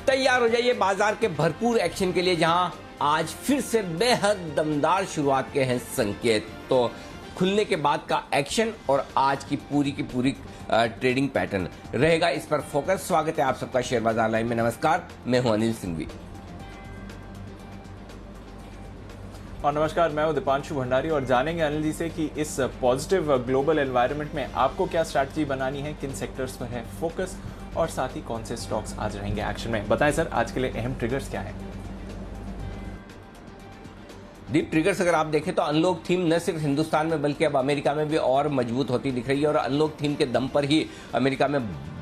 तैयार हो जाइए बाजार के भरपूर एक्शन के लिए, जहां आज फिर से बेहद दमदार शुरुआत के हैं संकेत। तो खुलने के बाद का एक्शन और आज की पूरी ट्रेडिंग पैटर्न रहेगा, इस पर फोकस। स्वागत है आप सबका शेयर बाजार लाइव में। नमस्कार, मैं हूं अनिल सिंघवी। और नमस्कार, मैं हूं दीपांशु भंडारी और जानेंगे अनिल जी से कि इस पॉजिटिव ग्लोबल एनवायरनमेंट में आपको क्या स्ट्रैटेजी बनानी है, किन सेक्टर्स पर है फोकस और साथ ही कौन से स्टॉक्स आज रहेंगे एक्शन में। बताएं सर, आज के लिए अहम ट्रिगर्स क्या हैं? डीप ट्रिगर्स अगर आप देखें तो अनलॉक थीम न सिर्फ हिंदुस्तान में बल्कि अब अमेरिका में भी और मजबूत होती दिख रही है, और अनलॉक थीम के दम पर ही अमेरिका में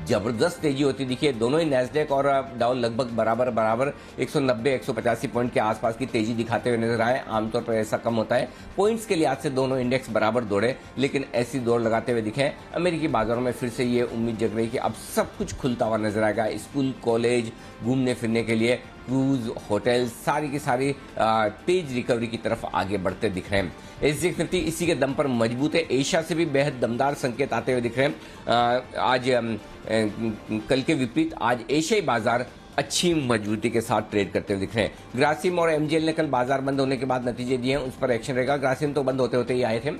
जबरदस्त तेजी होती दिखी है। दोनों ही नैस्डैक और डाउ लगभग बराबर 190-185 पॉइंट के आसपास की तेजी दिखाते हुए नजर आए। आमतौर पर ऐसा कम होता है, पॉइंट्स के लिहाज से दोनों इंडेक्स बराबर दौड़े, लेकिन ऐसी दौड़ लगाते हुए दिखे। अमेरिकी बाजारों में फिर से ये उम्मीद जग रही है कि अब सब कुछ खुलता हुआ नजर आएगा। स्कूल, कॉलेज, घूमने फिरने के लिए क्रूज, होटल, सारी की सारी तेज रिकवरी की तरफ आगे बढ़ते दिख रहे हैं। एसजीएक्स निफ्टी इसी के दम पर मजबूत है। एशिया से भी बेहद दमदार संकेत आते हुए दिख रहे हैं। आज कल के विपरीत आज एशियाई बाजार अच्छी मजबूती के साथ ट्रेड करते हुए दिख रहे हैं। ग्रासिम और एमजीएल ने कल बाजार बंद होने के बाद नतीजे दिए हैं, उस पर एक्शन रहेगा। ग्रासिम तो बंद होते होते ही आए थे,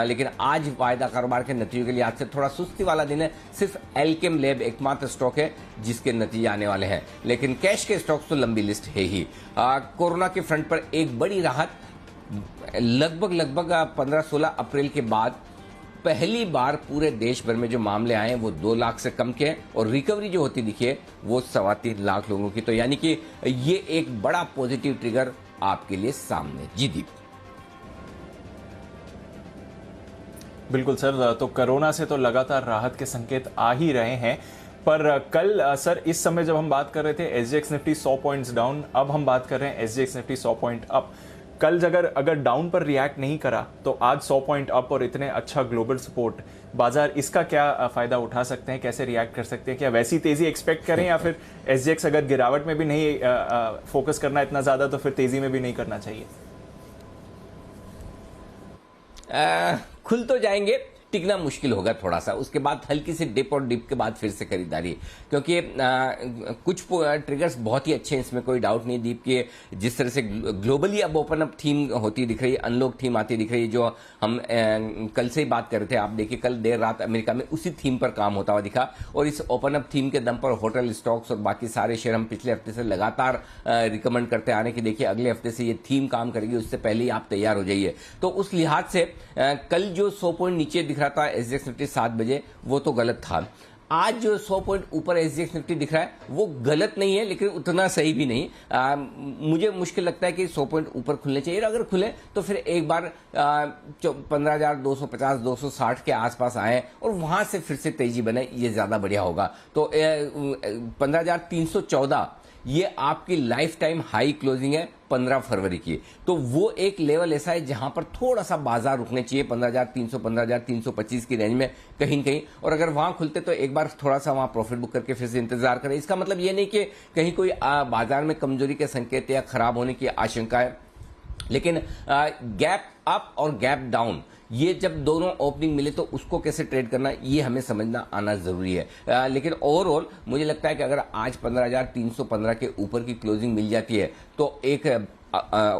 लेकिन आज वायदा कारोबार के नतीजों के लिए आज से थोड़ा सुस्ती वाला दिन है। सिर्फ एल्केम लैब एकमात्र स्टॉक है जिसके नतीजे आने वाले हैं, लेकिन कैश के स्टॉक्स तो लंबी लिस्ट है ही। कोरोना के फ्रंट पर एक बड़ी राहत, लगभग 15-16 अप्रैल के बाद पहली बार पूरे देश भर में जो मामले आए हैं वो 2 लाख से कम के हैं, और रिकवरी जो होती दिखी है वो 3.25 लाख लोगों की। तो यानी कि ये एक बड़ा पॉजिटिव ट्रिगर आपके लिए सामने। जी दीप। बिल्कुल सर, तो कोरोना से तो लगातार राहत के संकेत आ ही रहे हैं, पर कल सर इस समय जब हम बात कर रहे थे एसजीएक्स निफ्टी 100 पॉइंट्स डाउन, अब हम बात कर रहे हैं एसजीएक्स निफ्टी 100 पॉइंट अप। कल अगर डाउन पर रिएक्ट नहीं करा तो आज 100 पॉइंट अप और इतने अच्छा ग्लोबल सपोर्ट, बाजार इसका क्या फायदा उठा सकते हैं, कैसे रिएक्ट कर सकते हैं? क्या वैसी तेजी एक्सपेक्ट करें, या फिर एसजीएक्स अगर गिरावट में भी नहीं फोकस करना इतना ज्यादा तो फिर तेजी में भी नहीं करना चाहिए? खुल तो जाएंगे, टिकना मुश्किल होगा थोड़ा सा। उसके बाद हल्की सी डिप, और डिप के बाद फिर से खरीदारी, क्योंकि कुछ ट्रिगर्स बहुत ही अच्छे हैं, इसमें कोई डाउट नहीं। दीप के जिस तरह से ग्लोबली अब ओपन अप थीम होती दिख रही है, अनलॉक थीम आती दिख रही है, जो हम कल से ही बात कर रहे थे। आप देखिए कल देर रात अमेरिका में उसी थीम पर काम होता हुआ दिखा, और इस ओपन अप थीम के दम पर होटल, स्टॉक्स और बाकी सारे शेयर हम पिछले हफ्ते से लगातार रिकमेंड करते आ रहे हैं कि देखिए अगले हफ्ते से ये थीम काम करेगी, उससे पहले ही आप तैयार हो जाइए। तो उस लिहाज से कल जो 100 पॉइंट नीचे दिख रहा था एसजीएक्स निफ्टी 7 बजे, वो तो गलत था। आज जो 100 पॉइंट ऊपर एसजीएक्स निफ्टी दिख रहा है वो गलत नहीं है, लेकिन उतना सही भी नहीं। मुझे मुश्किल लगता है कि 100 पॉइंट ऊपर खुलने चाहिए। अगर खुले तो फिर एक बार 15,250, 260 के आसपास आए और वहां से फिर से तेजी बने, ये ज्यादा बढ़िया होगा। तो 15,314 ये आपकी लाइफ टाइम हाई क्लोजिंग है 15 फरवरी की। तो वो एक लेवल ऐसा है जहां पर थोड़ा सा बाजार रुकने चाहिए 15,300, 15,325 की रेंज में कहीं न कहीं, और अगर वहां खुलते तो एक बार थोड़ा सा वहां प्रॉफिट बुक करके फिर से इंतजार करें। इसका मतलब ये नहीं कि कहीं कोई बाजार में कमजोरी के संकेत या खराब होने की आशंका है, लेकिन गैप अप और गैप डाउन, ये जब दोनों ओपनिंग मिले तो उसको कैसे ट्रेड करना, ये हमें समझना आना जरूरी है। लेकिन ओवरऑल मुझे लगता है कि अगर आज 15,315 के ऊपर की क्लोजिंग मिल जाती है तो एक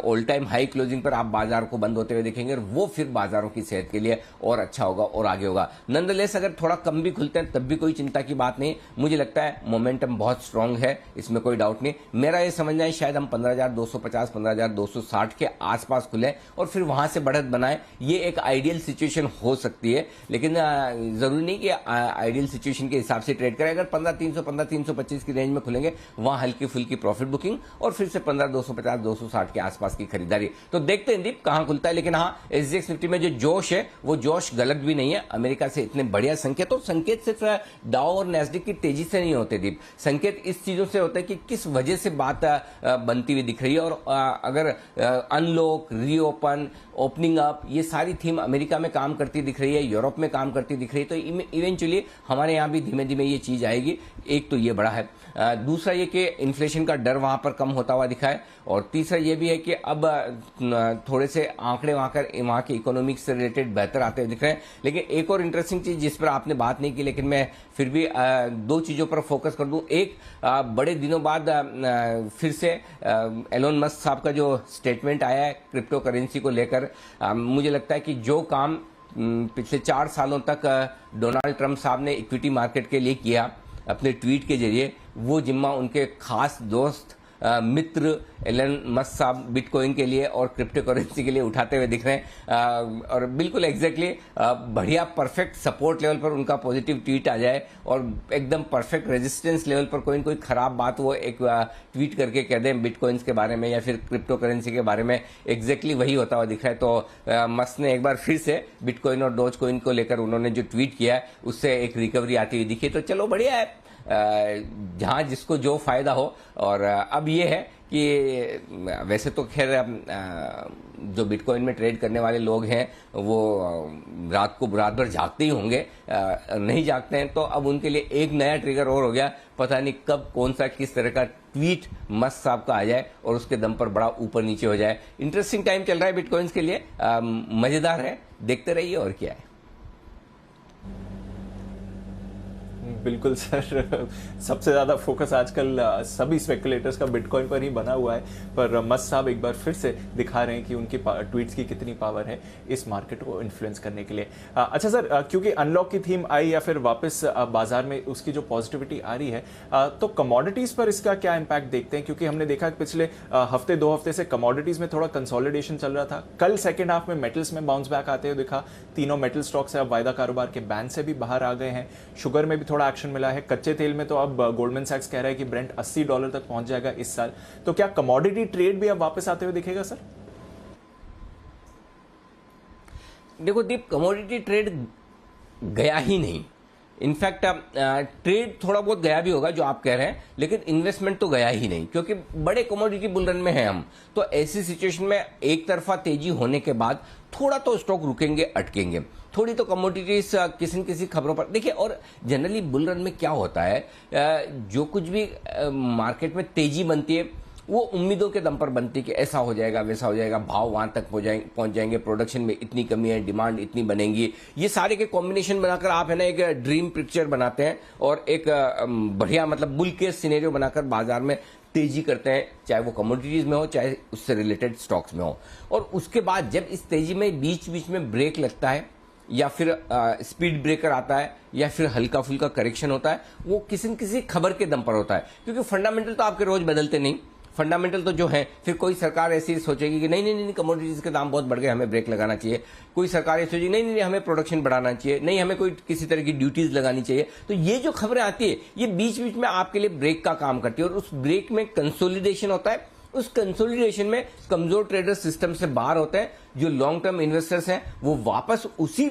ऑल टाइम हाई क्लोजिंग पर आप बाजार को बंद होते हुए देखेंगे, और वो फिर बाजारों की सेहत के लिए और अच्छा होगा और आगे होगा। नंदलेस अगर थोड़ा कम भी खुलते हैं तब भी कोई चिंता की बात नहीं। मुझे लगता है मोमेंटम बहुत स्ट्रांग है, इसमें कोई डाउट नहीं। मेरा ये समझना है शायद हम 15,250, 15,260 के आसपास खुले और फिर वहां से बढ़त बनाए, ये एक आइडियल सिचुएशन हो सकती है। लेकिन जरूरी नहीं कि आइडियल सिचुएशन के हिसाब से ट्रेड करें। अगर 15,300, 15,325 की रेंज में खुलेंगे, वहां हल्की फुल्की प्रॉफिट बुकिंग और फिर से 15,250, 260 के आसपास की खरीदारी। तो देखते हैं दीप कहां खुलता है। लेकिन हाँ, एसजीएक्स निफ्टी में जो जोश है वो जोश गलत भी नहीं है। अमेरिका से इतने बढ़िया संकेत, और संकेत सिर्फ डाउ और नैस्डैक की तेजी से नहीं होते दीप, संकेत इस चीजों से होता है कि किस वजह से बात बनती हुई दिख रही है। और अगर अनलॉक, रीओपन, ओपनिंग अप, ये सारी थीम अमेरिका में काम करती दिख रही है, यूरोप में काम करती दिख रही है, तो इवेंचुअली हमारे यहां भी धीमे धीमे ये चीज आएगी। एक तो ये बड़ा है, दूसरा ये कि इन्फ्लेशन का डर वहां पर कम होता हुआ दिखा है, और तीसरा ये भी है कि अब थोड़े से आंकड़े वहां के इकोनॉमिक्स से रिलेटेड बेहतर आते हुए दिख रहे हैं। लेकिन एक और इंटरेस्टिंग चीज जिस पर आपने बात नहीं की, लेकिन मैं फिर भी दो चीजों पर फोकस कर दूं। एक, बड़े दिनों बाद फिर से एलोन मस्क साहब का जो स्टेटमेंट आया है क्रिप्टो करेंसी को लेकर, मुझे लगता है कि जो काम पिछले 4 सालों तक डोनाल्ड ट्रंप साहब ने इक्विटी मार्केट के लिए किया अपने ट्वीट के जरिए, वो जिम्मा उनके खास दोस्त मित्र एलन मस्क साहब बिटकॉइन के लिए और क्रिप्टो करेंसी के लिए उठाते हुए दिख रहे हैं। और बिल्कुल एग्जैक्टली बढ़िया परफेक्ट सपोर्ट लेवल पर उनका पॉजिटिव ट्वीट आ जाए और एकदम परफेक्ट रेजिस्टेंस लेवल पर कोई न कोई खराब बात वो एक ट्वीट करके कह दें बिटकॉइंस के बारे में या फिर क्रिप्टो करेंसी के बारे में, एग्जैक्टली वही होता हुआ दिख रहा है। तो मस्क ने एक बार फिर से बिटकॉइन और डोज कॉइन को लेकर उन्होंने जो ट्वीट किया है उससे एक रिकवरी आती हुई दिखी। तो चलो बढ़िया है, जहां जिसको जो फायदा हो। और अब ये है कि वैसे तो खैर जो बिटकॉइन में ट्रेड करने वाले लोग हैं वो रात भर जागते ही होंगे, नहीं जागते हैं तो अब उनके लिए एक नया ट्रिगर और हो गया। पता नहीं कब कौन सा किस तरह का ट्वीट मस्क साहब का आ जाए और उसके दम पर बड़ा ऊपर नीचे हो जाए। इंटरेस्टिंग टाइम चल रहा है बिटकॉइंस के लिए, मजेदार है, देखते रहिए और क्या है। बिल्कुल सर, सबसे ज्यादा फोकस आजकल सभी स्पेकुलेटर्स का बिटकॉइन पर ही बना हुआ है, पर मस्क साहब एक बार फिर से दिखा रहे हैं कि उनकी ट्वीट्स की कितनी पावर है इस मार्केट को इन्फ्लुएंस करने के लिए। अच्छा सर, क्योंकि अनलॉक की थीम आई या फिर वापस बाजार में उसकी जो पॉजिटिविटी आ रही है, तो कमोडिटीज पर इसका क्या इंपैक्ट देखते हैं? क्योंकि हमने देखा पिछले हफ्ते 2 हफ्ते से कमोडिटीज में थोड़ा कंसोलिडेशन चल रहा था। कल सेकेंड हाफ में मेटल्स में बाउंस बैक आते हुए दिखा। तीनों मेटल स्टॉक्स अब वायदा कारोबार के बैन से भी बाहर आ गए हैं। शुगर में भी थोड़ा एक्शन मिला है। कच्चे तेल में तो अब गोल्डमैन सैक्स कह रहा है कि ब्रेंट $80 तक पहुंच जाएगा इस साल। तो क्या कमोडिटी ट्रेड भी अब वापस आते हुए दिखेगा सर? देखो दीप, कमोडिटी ट्रेड गया ही नहीं। इनफैक्ट ट्रेड थोड़ा बहुत गया भी होगा जो आप कह रहे हैं, लेकिन इन्वेस्टमेंट तो गया ही नहीं, क्योंकि बड़े कमोडिटी बुल रन में हैं हम। तो ऐसी सिचुएशन में एक तरफा तेजी होने के बाद थोड़ा तो स्टॉक रुकेंगे, अटकेंगे, थोड़ी तो कमोडिटीज किसी न किसी खबरों पर देखिए। और जनरली बुल रन में क्या होता है, जो कुछ भी मार्केट में तेजी बनती है वो उम्मीदों के दम पर बनती है कि ऐसा हो जाएगा, वैसा हो जाएगा, भाव वहां तक पहुंच जाएंगे, प्रोडक्शन में इतनी कमी है, डिमांड इतनी बनेगी। ये सारे के कॉम्बिनेशन बनाकर आप है ना एक ड्रीम पिक्चर बनाते हैं और एक बढ़िया मतलब बुल केस सिनेरियो बनाकर बाजार में तेजी करते हैं, चाहे वो कमोडिटीज में हो चाहे उससे रिलेटेड स्टॉक्स में हो। और उसके बाद जब इस तेजी में बीच बीच में ब्रेक लगता है या फिर स्पीड ब्रेकर आता है या फिर हल्का फुल्का करेक्शन होता है, वो किसी न किसी खबर के दम पर होता है। क्योंकि फंडामेंटल तो आपके रोज बदलते नहीं, फंडामेंटल तो जो है, फिर कोई सरकार ऐसी सोचेगी कि नहीं नहीं नहीं कमोडिटीज के दाम बहुत बढ़ गए, हमें ब्रेक लगाना चाहिए। कोई सरकार ऐसी सोचेगी नहीं नहीं हमें प्रोडक्शन बढ़ाना चाहिए, नहीं हमें कोई किसी तरह की ड्यूटीज लगानी चाहिए। तो ये जो खबरें आती है ये बीच बीच में आपके लिए ब्रेक का काम करती है और उस ब्रेक में कंसोलिडेशन होता है। उस कंसोलिडेशन में कमजोर ट्रेडर सिस्टम से बाहर होते हैं, जो लॉन्ग टर्म इन्वेस्टर्स हैं वो वापस उसी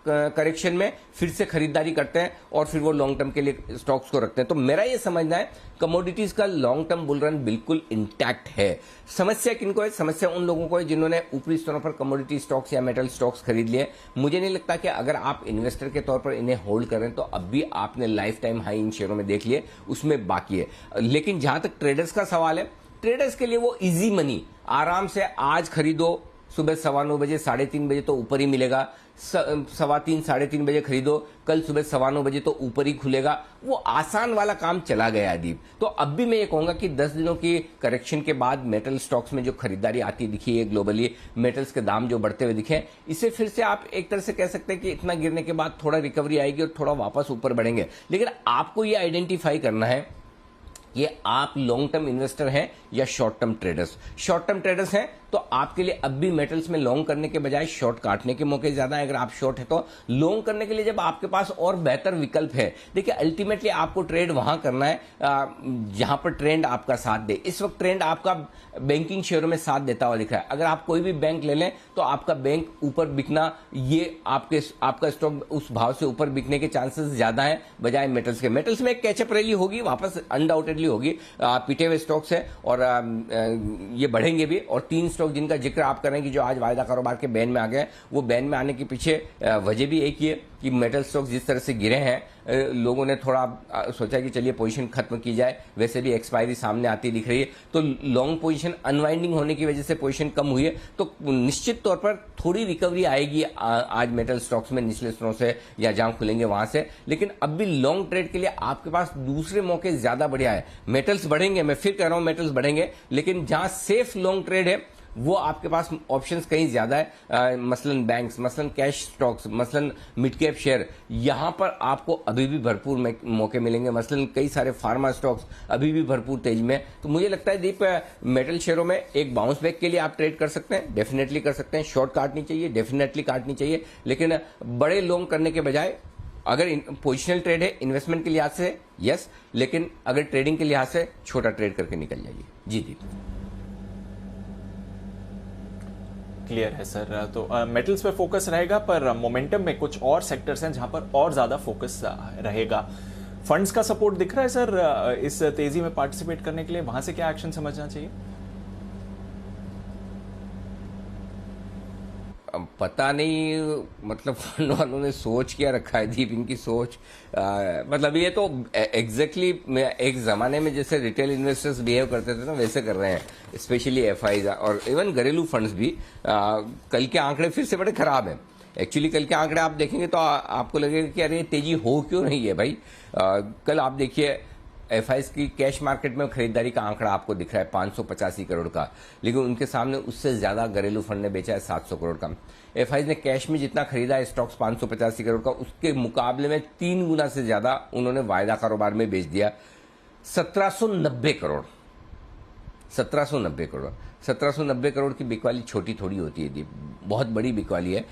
करेक्शन में फिर से खरीदारी करते हैं और फिर वो लॉन्ग टर्म के लिए स्टॉक्स को रखते हैं। तो मेरा ये समझना है कमोडिटीज का लॉन्ग टर्म बुल रन बिल्कुल इंटैक्ट है। समस्या किनको है? समस्या उन लोगों को है जिन्होंने ऊपरी स्तरों पर कमोडिटी स्टॉक्स या मेटल स्टॉक्स खरीद लिए। मुझे नहीं लगता कि अगर आप इन्वेस्टर के तौर पर इन्हें होल्ड करें तो अब भी आपने लाइफ टाइम हाई इन शेयरों में देख लिए, उसमें बाकी है। लेकिन जहां तक ट्रेडर्स का सवाल है, ट्रेडर्स के लिए वो इजी मनी, आराम से आज खरीदो, सुबह 9:15 बजे 3:30 बजे तो ऊपर ही मिलेगा, 3:15 3:30 बजे खरीदो, कल सुबह 9:15 बजे तो ऊपर ही खुलेगा। वो आसान वाला काम चला गया अदीब। तो अब भी मैं ये कहूंगा कि 10 दिनों की करेक्शन के बाद मेटल स्टॉक्स में जो खरीदारी आती दिखी है ग्लोबली, मेटल्स के दाम जो बढ़ते हुए दिखे, इसे फिर से आप एक तरह से कह सकते हैं कि इतना गिरने के बाद थोड़ा रिकवरी आएगी और थोड़ा वापस ऊपर बढ़ेंगे। लेकिन आपको ये आइडेंटिफाई करना है ये आप लॉन्ग टर्म इन्वेस्टर हैं या short term traders. Short term traders हैं तो आपके लिए अब भी मेटल्स में लॉन्ग करने के बजाय शॉर्ट काटने के मौके ज्यादा है। अगर आप शॉर्ट है तो लॉन्ग करने के लिए जब आपके पास और बेहतर विकल्प है, देखिए अल्टीमेटली आपको ट्रेड वहां करना है जहां पर ट्रेंड आपका साथ दे। इस वक्त ट्रेंड आपका बैंकिंग शेयरों में साथ देता हुआ दिख रहा है। अगर आप कोई भी बैंक ले लें तो आपका बैंक ऊपर बिकना, ये आपका स्टॉक उस भाव से ऊपर बिकने के चांसेस ज्यादा है बजाय मेटल्स के। मेटल्स में एक कैचअप रैली होगी, वापस अनडाउटेडली होगी, पिटे हुए स्टॉक्स है और ये बढ़ेंगे भी। और 3 स्टॉक जिनका जिक्र आप करें कि जो आज वायदा कारोबार के बैन में आ गए, वो बैन में आने के पीछे वजह भी एक ही है कि मेटल स्टॉक्स जिस तरह से गिरे हैं, लोगों ने थोड़ा सोचा कि चलिए पोजीशन खत्म की जाए, वैसे भी एक्सपायरी सामने आती दिख रही है, तो लॉन्ग पोजीशन अनवाइंडिंग होने की वजह से पोजीशन कम हुई है। तो निश्चित तौर पर थोड़ी रिकवरी आएगी आज मेटल स्टॉक्स में निचले स्तरों से या जहां खुलेंगे वहां से, लेकिन अब भी लॉन्ग ट्रेड के लिए आपके पास दूसरे मौके ज्यादा बढ़िया है। मेटल्स बढ़ेंगे, मैं फिर कह रहा हूं मेटल्स बढ़ेंगे, लेकिन जहां सेफ लॉन्ग ट्रेड है वो आपके पास ऑप्शंस कहीं ज्यादा है। मसलन बैंक्स, मसलन कैश स्टॉक्स, मसलन मिड कैप शेयर, यहां पर आपको अभी भी भरपूर मौके मिलेंगे। मसलन कई सारे फार्मा स्टॉक्स अभी भी भरपूर तेज में। तो मुझे लगता है दीप, मेटल शेयरों में एक बाउंस बैक के लिए आप ट्रेड कर सकते हैं, डेफिनेटली कर सकते हैं। शॉर्ट काटनी चाहिए, डेफिनेटली काटनी चाहिए, लेकिन बड़े लॉन्ग करने के बजाय अगर पोजिशनल ट्रेड है इन्वेस्टमेंट के लिहाज से यस, लेकिन अगर ट्रेडिंग के लिहाज से छोटा ट्रेड करके निकल जाइए। जी दीप। क्लियर है सर। तो मेटल्स पे फोकस रहेगा, पर मोमेंटम में कुछ और सेक्टर्स हैं जहां पर और ज्यादा फोकस रहेगा। फंड्स का सपोर्ट दिख रहा है सर इस तेजी में पार्टिसिपेट करने के लिए, वहां से क्या एक्शन समझना चाहिए? अब पता नहीं, मतलब फंड वालों ने सोच क्या रखा है दीप, इनकी सोच मतलब ये तो एग्जैक्टली एक जमाने में जैसे रिटेल इन्वेस्टर्स बिहेव करते थे ना, वैसे कर रहे हैं। स्पेशली एफआईज और इवन घरेलू फंड्स भी। कल के आंकड़े फिर से बड़े खराब हैं। एक्चुअली कल के आंकड़े आप देखेंगे तो आपको लगेगा कि अरे तेजी हो क्यों रही है भाई। कल आप देखिए एफआईज की कैश मार्केट में खरीदारी का आंकड़ा आपको दिख रहा है 585 करोड़ का, लेकिन उनके सामने उससे ज्यादा घरेलू फंड ने बेचा है 700 करोड़ का। एफआईज ने कैश में जितना खरीदा है स्टॉक्स 585 करोड़ का, उसके मुकाबले में 3 गुना से ज्यादा उन्होंने वायदा कारोबार में बेच दिया। 1790 करोड़ 1790 करोड़ की बिकवाली छोटी थोड़ी होती है, बहुत बड़ी बिकवाली है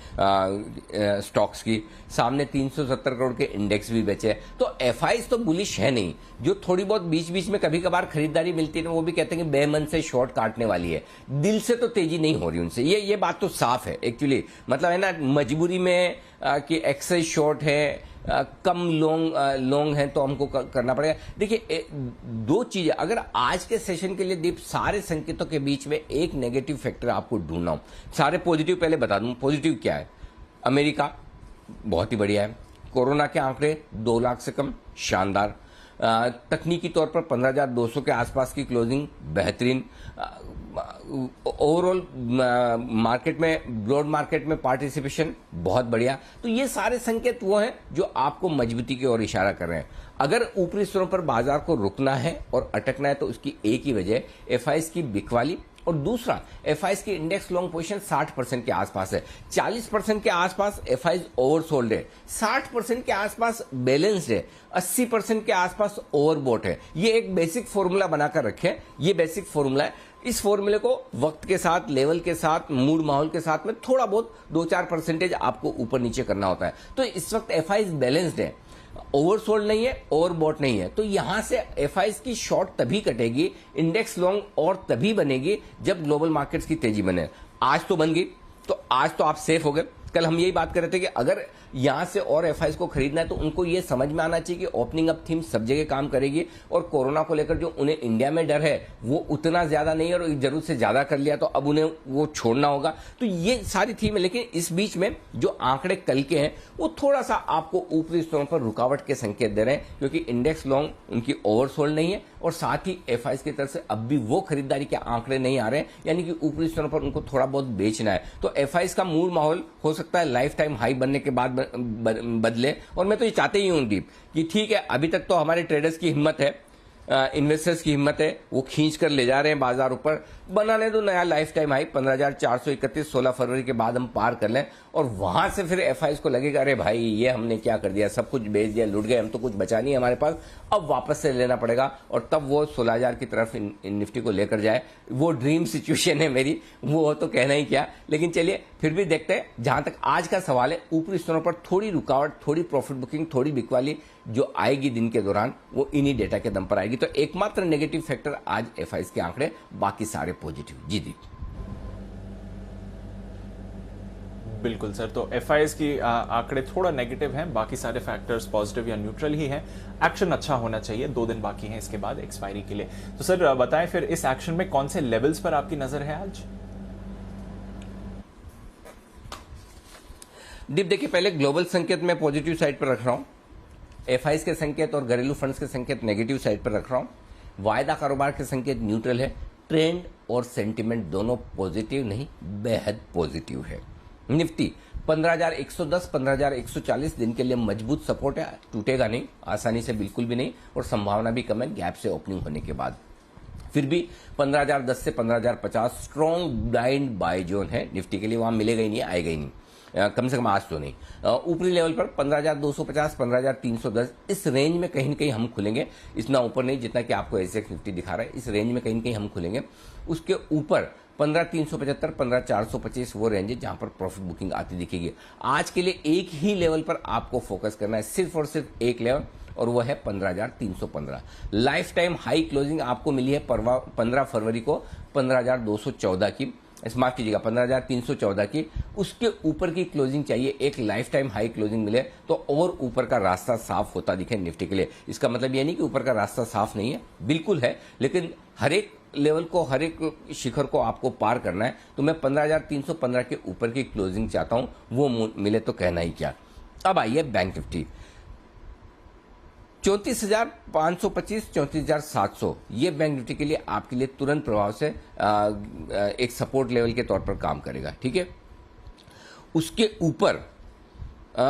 स्टॉक्स की। सामने 370 करोड़ के इंडेक्स भी बेचे। तो एफआईज तो बुलिश है नहीं, जो थोड़ी बहुत बीच बीच में कभी कभार खरीदारी मिलती है ना, वो भी कहते हैं कि बेमन से शॉर्ट काटने वाली है, दिल से तो तेजी नहीं हो रही उनसे। ये बात तो साफ है एक्चुअली, मतलब है ना, मजबूरी में कि एक्सेस शॉर्ट है, कम लॉन्ग है तो हमको करना पड़ेगा। देखिए दो चीजें, अगर आज के सेशन के लिए दीप सारे संकेतों के बीच में एक नेगेटिव फैक्टर आपको ढूंढना हो, सारे पॉजिटिव पहले बता दूं। पॉजिटिव क्या है? अमेरिका बहुत ही बढ़िया है, कोरोना के आंकड़े 2 लाख से कम, शानदार। तकनीकी तौर पर 15,200 के आसपास की क्लोजिंग, बेहतरीन। ओवरऑल मार्केट में, ब्रॉड मार्केट में पार्टिसिपेशन बहुत बढ़िया। तो ये सारे संकेत वो हैं जो आपको मजबूती की ओर इशारा कर रहे हैं। अगर ऊपरी स्तरों पर बाजार को रुकना है और अटकना है तो उसकी एक ही वजह एफआईज की बिकवाली, और दूसरा एफआईज की इंडेक्स लॉन्ग पोजीशन 60% के आसपास है। 40% के आसपास एफआईज ओवरसोल्ड है, 60% के आसपास बैलेंस्ड है, 80% के आसपास ओवरबॉट है। ये एक बेसिक फॉर्मूला बनाकर रखें, ये बेसिक फॉर्मूला है। इस फॉर्मूले को वक्त के साथ, लेवल के साथ, मूड माहौल के साथ में थोड़ा बहुत 2-4% आपको ऊपर नीचे करना होता है। तो इस वक्त एफआईज बैलेंस्ड है, ओवरसोल्ड नहीं है, ओवरबॉट नहीं है। तो यहां से एफआईज की शॉर्ट तभी कटेगी, इंडेक्स लॉन्ग और तभी बनेगी जब ग्लोबल मार्केट्स की तेजी बने। आज तो बन गई, तो आज तो आप सेफ हो गए। कल हम यही बात कर रहे थे कि अगर यहां से और एफआईज को खरीदना है तो उनको यह समझ में आना चाहिए कि ओपनिंग अप थीम सब जगह काम करेगी, और कोरोना को लेकर जो उन्हें इंडिया में डर है वो उतना ज्यादा नहीं है, और जरूरत से ज्यादा कर लिया तो अब उन्हें वो छोड़ना होगा। तो ये सारी थीम है, लेकिन इस बीच में जो आंकड़े कल के हैं वो थोड़ा सा आपको ऊपरी स्तरों पर रुकावट के संकेत दे रहे हैं, क्योंकि इंडेक्स लॉन्ग उनकी ओवरसोल्ड नहीं है, और साथ ही एफआईज की तरफ से अब भी वो खरीदारी के आंकड़े नहीं आ रहे हैं, यानी कि ऊपरी स्तरों पर उनको थोड़ा बहुत बेचना है। तो एफआईज का मूड माहौल हो सकता है लाइफ टाइम हाई बनने के बाद बदले, और मैं तो ये चाहते ही हूं दीप कि ठीक है, अभी तक तो हमारे ट्रेडर्स की हिम्मत है, इन्वेस्टर्स की हिम्मत है, वो खींच कर ले जा रहे हैं बाजार ऊपर, बनाने दो नया लाइफ टाइम हाई 15,431 16 फरवरी के बाद हम पार कर लें, और वहां से फिर एफआईज को लगेगा अरे भाई ये हमने क्या कर दिया, सब कुछ बेच दिया, लुट गए, हम तो कुछ बचा नहीं हमारे पास, अब वापस से लेना पड़ेगा, और तब वो 16,000 की तरफ निफ्टी को लेकर जाए। वो ड्रीम सिचुएशन है मेरी, वो तो कहना ही क्या। लेकिन चलिए फिर भी देखते हैं। जहां तक आज का सवाल है, ऊपरी स्तरों पर थोड़ी रुकावट, थोड़ी प्रॉफिट बुकिंग, थोड़ी बिकवाली जो आएगी दिन के दौरान, वो इन्हीं डेटा के दम पर आएगी। तो एकमात्र नेगेटिव फैक्टर आज एफआईज के आंकड़े, बाकी सारे पॉजिटिव। जी दीप। बिल्कुल सर, तो एफआईज की आंकड़े थोड़ा नेगेटिव हैं, बाकी सारे फैक्टर्स पॉजिटिव या न्यूट्रल ही हैं। एक्शन अच्छा होना चाहिए, 2 दिन बाकी हैं इसके बाद एक्सपायरी के लिए। तो सर बताएं फिर इस एक्शन में कौन से लेवल्स पर आपकी नजर है आज? दीप देखिए, पहले ग्लोबल संकेत मैं पॉजिटिव साइड पर रख रहा हूं, एफआईज के संकेत और घरेलू फंड्स के संकेत नेगेटिव साइड पर रख रहा हूं, वायदा कारोबार के संकेत न्यूट्रल है, ट्रेंड और सेंटिमेंट दोनों पॉजिटिव नहीं बेहद पॉजिटिव है। निफ्टी 15,110 15,140 दिन के लिए मजबूत सपोर्ट है, टूटेगा नहीं आसानी से, बिल्कुल भी नहीं, और संभावना भी कम है गैप से ओपनिंग होने के बाद। फिर भी 15,010 से 15,050 स्ट्रॉन्ग ब्लाइंड बाय जोन है निफ्टी के लिए, वहां मिलेगा ही नहीं, आएगा ही नहीं, कम से कम आज तो नहीं। ऊपरी लेवल पर 15,250 15,310 इस रेंज में कहीं न कहीं हम खुलेंगे, इतना ऊपर नहीं जितना कि आपको एसजेएक्स निफ्टी दिखा रहा है, इस रेंज में कहीं न कहीं हम खुलेंगे। उसके ऊपर 15,375 15,425 वो रेंज है जहां पर प्रॉफिट बुकिंग आती दिखेगी। आज के लिए एक ही लेवल पर आपको फोकस करना है, सिर्फ और सिर्फ एक लेवल, और वो है 15,315। लाइफ टाइम हाई क्लोजिंग आपको मिली है 15 फरवरी को 15,214 की, माफ कीजिएगा 15,314 की। उसके ऊपर की क्लोजिंग चाहिए, एक लाइफ टाइम हाई क्लोजिंग मिले तो और ऊपर का रास्ता साफ होता दिखे निफ्टी के लिए। इसका मतलब ये नहीं कि ऊपर का रास्ता साफ नहीं है, बिल्कुल है, लेकिन हर एक लेवल को, हर एक शिखर को आपको पार करना है। तो मैं 15,315 के ऊपर की क्लोजिंग चाहता हूं, वो मिले तो कहना ही क्या। अब आइए बैंक निफ्टी 34,525 34,700, ये बैंक निफ्टी के लिए आपके लिए तुरंत प्रभाव से एक सपोर्ट लेवल के तौर पर काम करेगा, ठीक है। उसके ऊपर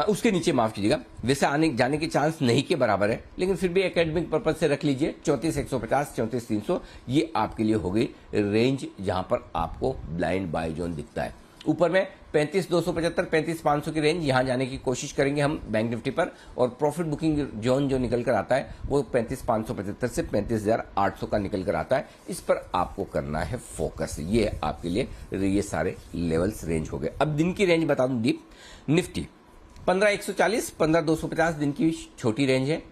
उसके नीचे माफ कीजिएगा, वैसे आने जाने के चांस नहीं के बराबर है, लेकिन फिर भी एकेडमिक पर्पज से रख लीजिए 34,150 34,300, ये आपके लिए हो गई रेंज जहां पर आपको ब्लाइंड बाय जोन दिखता है। ऊपर में 35,275 35,500 की रेंज, यहां जाने की कोशिश करेंगे हम बैंक निफ्टी पर, और प्रॉफिट बुकिंग जोन जो निकल कर आता है वो 35,575 से 35,800 का निकल कर आता है। इस पर आपको करना है फोकस, ये आपके लिए ये सारे लेवल्स रेंज हो गए। अब दिन की रेंज बता दूं दीप, निफ्टी 15,140 15,250 दिन की छोटी रेंज है,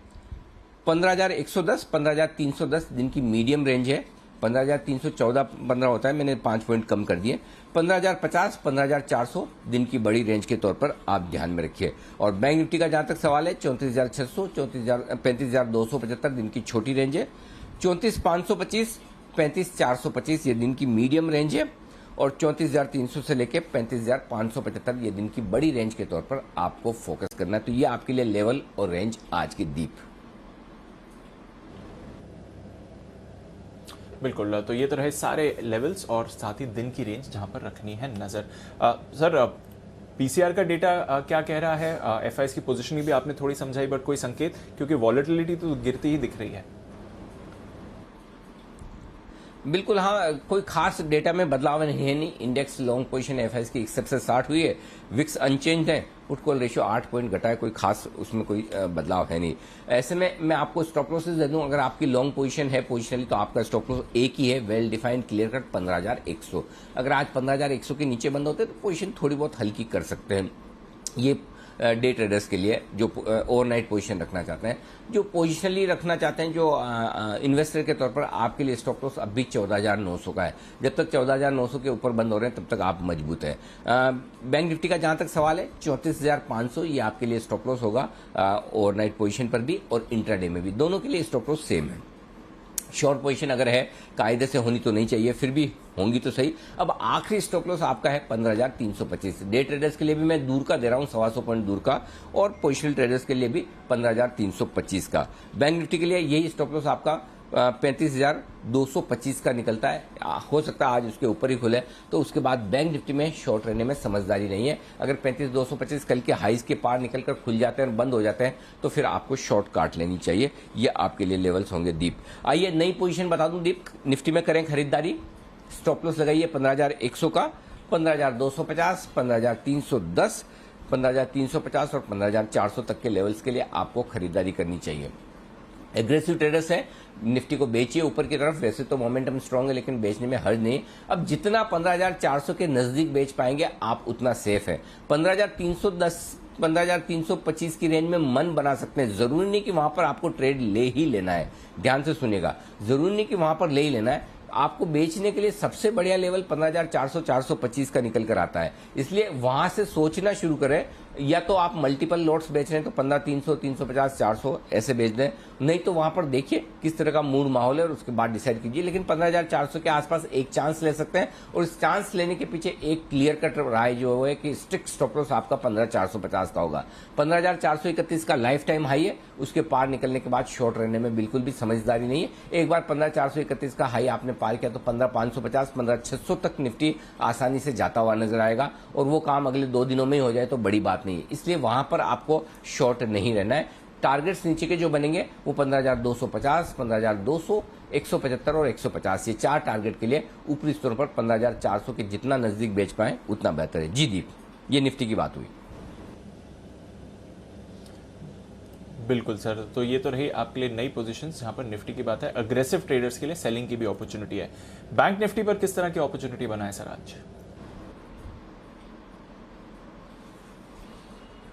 15,110 15,310 दिन की मीडियम रेंज है, 15,314 होता है, मैंने 5 पॉइंट कम कर दिए, 15,050 15,400 दिन की बड़ी रेंज के तौर पर आप ध्यान में रखिए। और बैंक निफ्टी का जहां तक सवाल है 34,600 35,275 दिन की छोटी रेंज है, 34,525 35,425 ये दिन की मीडियम रेंज है, और 34,300 से लेकर 35,575 ये दिन की बड़ी रेंज के तौर पर आपको फोकस करना है। तो ये आपके लिए लेवल और रेंज आज की दीप। बिल्कुल, तो ये तो रहे सारे लेवल्स और साथ ही दिन की रेंज जहां पर रखनी है नजर। सर, पीसीआर का डेटा क्या कह रहा है? एफआईएस की पोजीशनिंग भी आपने थोड़ी समझाई, बट कोई संकेत, क्योंकि वॉलेटिलिटी तो गिरती ही दिख रही है। बिल्कुल हाँ, कोई खास डेटा में बदलाव नहीं है, नहीं इंडेक्स लॉन्ग पोजीशन एफआईएस की एक्सेप्ट से स्टार्ट हुई है, विक्स अनचेंज है, पुट कॉल रेशियो 8 पॉइंट घटा है, कोई खास उसमें कोई बदलाव है नहीं। ऐसे में मैं आपको स्टॉप लॉसेस दे दूं, अगर आपकी लॉन्ग पोजीशन है पोजिशनली तो आपका स्टॉप लॉस एक ही है, वेल डिफाइंड क्लियर कट 15,100। अगर आज 15,100 के नीचे बंद होते तो पोजीशन थोड़ी बहुत हल्की कर सकते हैं। ये डे ट्रेडर्स के लिए जो ओवरनाइट पोजीशन रखना चाहते हैं, जो पोजिशनली रखना चाहते हैं, जो इन्वेस्टर के तौर पर आपके लिए स्टॉप लॉस अभी 14,900 का है। जब तक 14,900 के ऊपर बंद हो रहे हैं तब तक आप मजबूत है। बैंक निफ्टी का जहां तक सवाल है 34,500 ये आपके लिए स्टॉप लॉस होगा, ओवरनाइट पोजीशन पर भी और इंट्राडे में भी, दोनों के लिए स्टॉप लॉस सेम है। शॉर्ट पोजीशन अगर है कायदे से होनी तो नहीं चाहिए, फिर भी होंगी तो सही। अब आखिरी स्टॉप लॉस आपका है 15,325। डे ट्रेडर्स के लिए भी मैं दूर का दे रहा हूं, 125 पॉइंट दूर का, और पोजिशनल ट्रेडर्स के लिए भी 15,325 का। बैंक निफ्टी के लिए यही स्टॉप लॉस आपका 35,225 का निकलता है। हो सकता है आज उसके ऊपर ही खुले, तो उसके बाद बैंक निफ्टी में शॉर्ट रहने में समझदारी नहीं है। अगर 35,225 कल के हाईज के पार निकलकर खुल जाते हैं और बंद हो जाते हैं तो फिर आपको शॉर्ट काट लेनी चाहिए। ये आपके लिए लेवल्स होंगे दीप। आइए नई पोजीशन बता दूं दीप, निफ्टी में करें खरीदारी, स्टॉप लॉस लगाइए 15,100 का, 15,250 15,310 15,350 और 15,400 तक के लेवल्स के लिए आपको खरीदारी करनी चाहिए। एग्रेसिव ट्रेडर्स हैं, निफ्टी को बेचिए ऊपर की तरफ, वैसे तो मोमेंटम स्ट्रांग है लेकिन बेचने में हर्ज नहीं। अब जितना 15,400 के नजदीक बेच पाएंगे आप उतना सेफ है। 15,310 15,325 की रेंज में मन बना सकते हैं। जरूरी नहीं कि वहां पर आपको ट्रेड ले ही लेना है, ध्यान से सुनिएगा, जरूरी नहीं कि वहां पर ले ही लेना है। आपको बेचने के लिए सबसे बढ़िया लेवल 15,400 425 का निकल कर आता है, इसलिए वहां से सोचना शुरू करें या तो आप मल्टीपल लॉट्स बेच रहे हैं तो 15, 300, 350, 400 ऐसे बेच दें, नहीं तो वहां पर देखिए किस तरह का मूड माहौल है और उसके बाद डिसाइड कीजिए। लेकिन 15,400 के आसपास एक चांस ले सकते हैं और इस चांस लेने के पीछे एक क्लियर कट राय जो है कि स्ट्रिक्ट स्टॉप लॉस आपका 15,450 का होगा। 15,431 का लाइफ टाइम हाई है, उसके पार निकलने के बाद शॉर्ट रहने में बिल्कुल भी समझदारी नहीं है। एक बार 15,431 का हाई आपने पार किया तो 15,550, 15,600 तक निफ्टी आसानी से जाता हुआ नजर आएगा और वो काम अगले 2 दिनों में ही हो जाए तो बड़ी बात नहीं है, इसलिए वहां पर आपको शॉर्ट नहीं रहना है। टारगेट्स नीचे के जो बनेंगे वो 15,250, 15,200, 175 और 150, ये 4 टारगेट के लिए ऊपरी स्तरों पर 15,400 के जितना नजदीक बेच पाए उतना बेहतर है। जी दीप, ये निफ्टी की बात हुई। बिल्कुल सर, तो ये तो रही आपके लिए नई पोजीशंस जहां पर निफ्टी की बात है। अग्रेसिव ट्रेडर्स के लिए सेलिंग की भी अपॉर्चुनिटी है। बैंक निफ्टी पर किस तरह की अपॉर्चुनिटी बनाए सर आज?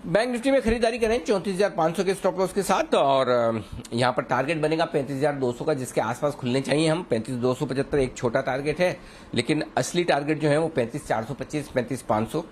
बैंक निफ्टी में खरीदारी करें 34,500 के स्टॉप लॉस के साथ और यहां पर टारगेट बनेगा 35,200 का, जिसके आसपास खुलने चाहिए हम। 35,275 एक छोटा टारगेट है, लेकिन असली टारगेट जो है वो 35,425, 35,500,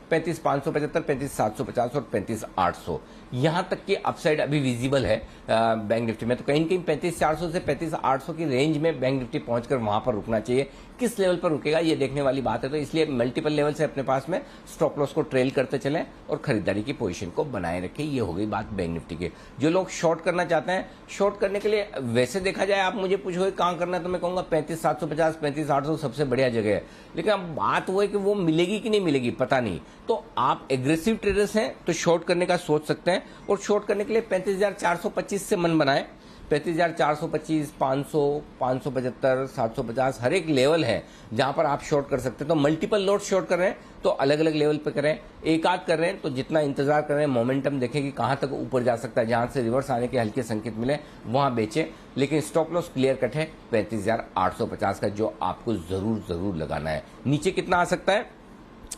35,575, 35,750 और 35,800, यहां तक की अपसाइड अभी विजिबल है बैंक निफ्टी में। तो कहीं न कहीं 35,400 से 35,800 की रेंज में बैंक निफ्टी पहुंचकर वहां पर रुकना चाहिए। किस लेवल पर रुकेगा ये देखने वाली बात है, तो इसलिए मल्टीपल लेवल से अपने पास में स्टॉप लॉस को ट्रेल करते चलें और खरीदारी की पोजीशन को बनाए रखें। ये हो गई बात बैंक निफ्टी की। जो लोग शॉर्ट करना चाहते हैं, शॉर्ट करने के लिए वैसे देखा जाए, आप मुझे पूछोगे कहां करना है तो मैं कहूंगा 35,750, 35,800 सबसे बढ़िया जगह है। लेकिन अब बात वो है कि वो मिलेगी कि नहीं मिलेगी पता नहीं। तो आप एग्रेसिव ट्रेडर्स हैं तो शॉर्ट करने का सोच सकते हैं और शॉर्ट करने के लिए 35,425 से मन बनाएं। 35,425, 500, 575, 750 हर एक लेवल है जहां पर आप शॉर्ट कर सकते हैं। तो मल्टीपल लॉट शॉर्ट कर रहे हैं तो अलग अलग लेवल पे करें, एक आध कर रहे हैं तो जितना इंतजार कर रहे हैं मोमेंटम देखें कि कहां तक ऊपर जा सकता है, जहां से रिवर्स आने के हल्के संकेत मिले वहां बेचें। लेकिन स्टॉप लॉस क्लियर कट है 35,850 का, जो आपको जरूर लगाना है। नीचे कितना आ सकता है,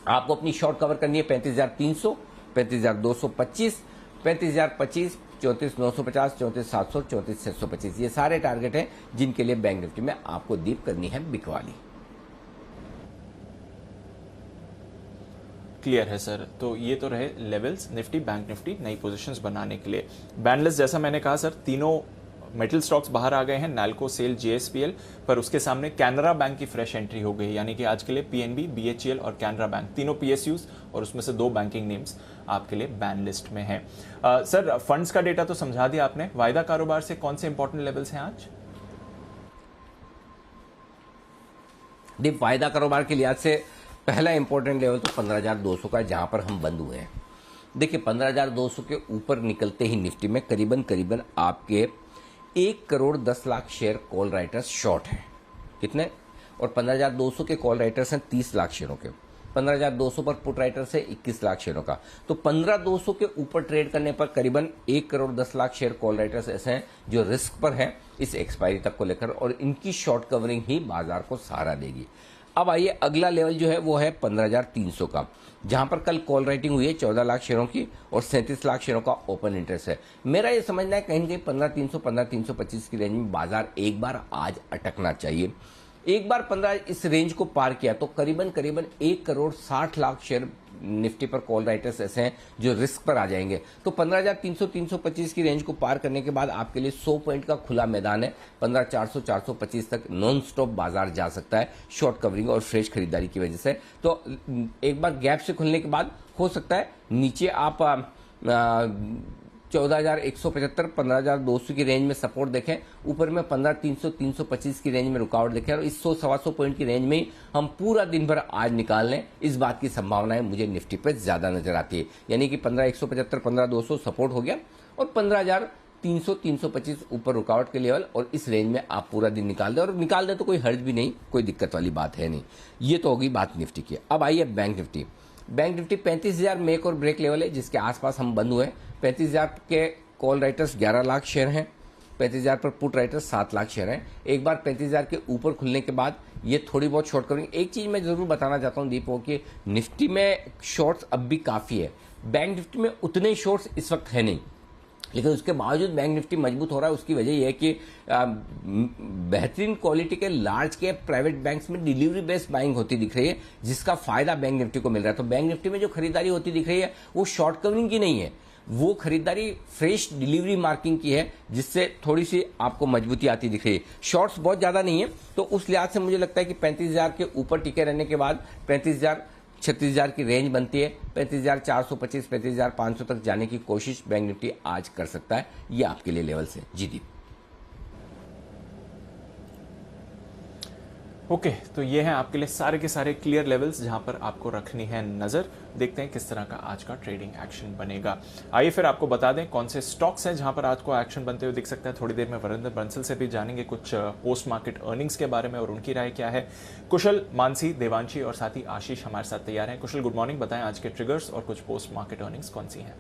आपको अपनी शॉर्ट कवर करनी है 35,300, 35,225, 35,025, 34,950, 34,700, 34,625, ये सारे टारगेट हैं जिनके लिए बैंक निफ्टी में आपको दीप करनी है बिकवाली। क्लियर है सर, तो ये तो रहे लेवल्स निफ्टी बैंक निफ्टी नई पोजीशंस बनाने के लिए। बैंडलेस जैसा मैंने कहा सर, तीनों मेटल स्टॉक्स बाहर आ गए हैं, नाल्को, सेल, जेएसपीएल, पर उसके सामने कैनरा बैंक की फ्रेश एंट्री हो गई, यानी कि आज के लिए पीएनबी, बीएचईएल और कैनरा बैंक, तीनों पीएसयूज और उसमें से 2 बैंकिंग नेम्स आपके लिए बैन लिस्ट में हैं। सर, फंड्स का डेटा तो समझा दिया आपने, वायदा कारोबार से कौन से इंपॉर्टेंट लेवल्स हैं आज? दीप, वायदा कारोबार के लिहाज से पहला इंपॉर्टेंट लेवल तो 15,200 का, जहां पर हम बंद हुए हैं। देखिए 15,200 के ऊपर निकलते ही निफ्टी में करीबन आपके 1,10,00,000 शेयर कॉल राइटर्स शॉर्ट हैं। कितने? और 15,200 के कॉल राइटर्स हैं 30 लाख शेयरों के। 15,200 पर पुट राइटर्स है 21 लाख शेयरों का। तो 15,200 के ऊपर ट्रेड करने पर करीबन 1,10,00,000 शेयर कॉल राइटर्स ऐसे हैं जो रिस्क पर हैं इस एक्सपायरी तक को लेकर, और इनकी शॉर्ट कवरिंग ही बाजार को सहारा देगी। अब आइए अगला लेवल जो है वो है 15,300 का, जहां पर कल कॉल राइटिंग हुई है 14 लाख शेयरों की और 37 लाख शेयरों का ओपन इंटरेस्ट है। मेरा ये समझना है कहीं न कहीं 15,300, 15,325 की रेंज में बाजार एक बार आज अटकना चाहिए। एक बार 15 इस रेंज को पार किया तो करीबन 1,60,00,000 शेयर निफ्टी पर कॉल राइटर्स ऐसे हैं जो रिस्क पर आ जाएंगे। तो 15,300, 325 की रेंज को पार करने के बाद आपके लिए 100 पॉइंट का खुला मैदान है। 15,400, 425 तक नॉन स्टॉप बाजार जा सकता है शॉर्ट कवरिंग और फ्रेश खरीदारी की वजह से। तो एक बार गैप से खुलने के बाद हो सकता है नीचे आप 14,175, 15,200 की रेंज में सपोर्ट देखें, ऊपर में 15,300, 325 की रेंज में रुकावट देखें और इस 100-125 पॉइंट की रेंज में ही हम पूरा दिन भर आज निकाल लें, इस बात की संभावनाएं मुझे निफ्टी पर ज्यादा नजर आती है। यानी कि 15,175, 15,200 सपोर्ट हो गया और 15,300, 325 ऊपर रुकावट के लेवल, और इस रेंज में आप पूरा दिन निकाल दें, और निकाल दें तो कोई हर्ज भी नहीं, कोई दिक्कत वाली बात है नहीं। ये तो होगी बात निफ्टी की। अब आइए bank Nifty. Bank Nifty 35,000 make और ब्रेक लेवल है जिसके आसपास हम बंद हुए हैं। 35,000 के कॉल राइटर्स 11 लाख शेयर हैं, 35,000 पर पुट राइटर्स 7 लाख शेयर हैं। एक बार 35,000 के ऊपर खुलने के बाद ये थोड़ी बहुत शॉर्ट करेंगे। एक चीज मैं जरूर बताना चाहता हूं दीपो कि निफ्टी में शॉर्ट्स अब भी काफी है, बैंक निफ्टी में उतने शॉर्ट्स इस वक्त है नहीं। लेकिन उसके बावजूद बैंक निफ्टी मजबूत हो रहा है। उसकी वजह यह है कि बेहतरीन क्वालिटी के लार्ज कैप प्राइवेट बैंक्स में डिलीवरी बेस्ड बाइंग होती दिख रही है, जिसका फायदा बैंक निफ्टी को मिल रहा है। तो बैंक निफ्टी में जो खरीदारी होती दिख रही है वो शॉर्ट कवरिंग की नहीं है, वो खरीदारी फ्रेश डिलीवरी मार्किंग की है, जिससे थोड़ी सी आपको मजबूती आती दिख रही है। शॉर्ट्स बहुत ज्यादा नहीं है, तो उस लिहाज से मुझे लगता है कि 35,000 के ऊपर टिके रहने के बाद 36,000 की रेंज बनती है। 35,425 35,500 तक जाने की कोशिश बैंक निफ्टी आज कर सकता है। ये आपके लिए लेवल से। जी दीप। ओके, तो ये हैं आपके लिए सारे के सारे क्लियर लेवल्स जहां पर आपको रखनी है नजर। देखते हैं किस तरह का आज का ट्रेडिंग एक्शन बनेगा। आइए फिर आपको बता दें कौन से स्टॉक्स हैं जहां पर आज को एक्शन बनते हुए दिख सकता है। थोड़ी देर में वरिंदर बंसल से भी जानेंगे कुछ पोस्ट मार्केट अर्निंग्स के बारे में और उनकी राय क्या है। कुशल, मानसी, देवांशी और साथ ही आशीष हमारे साथ तैयार हैं। कुशल, गुड मॉर्निंग, बताएं आज के ट्रिगर्स और कुछ पोस्ट मार्केट अर्निंग्स कौन सी हैं।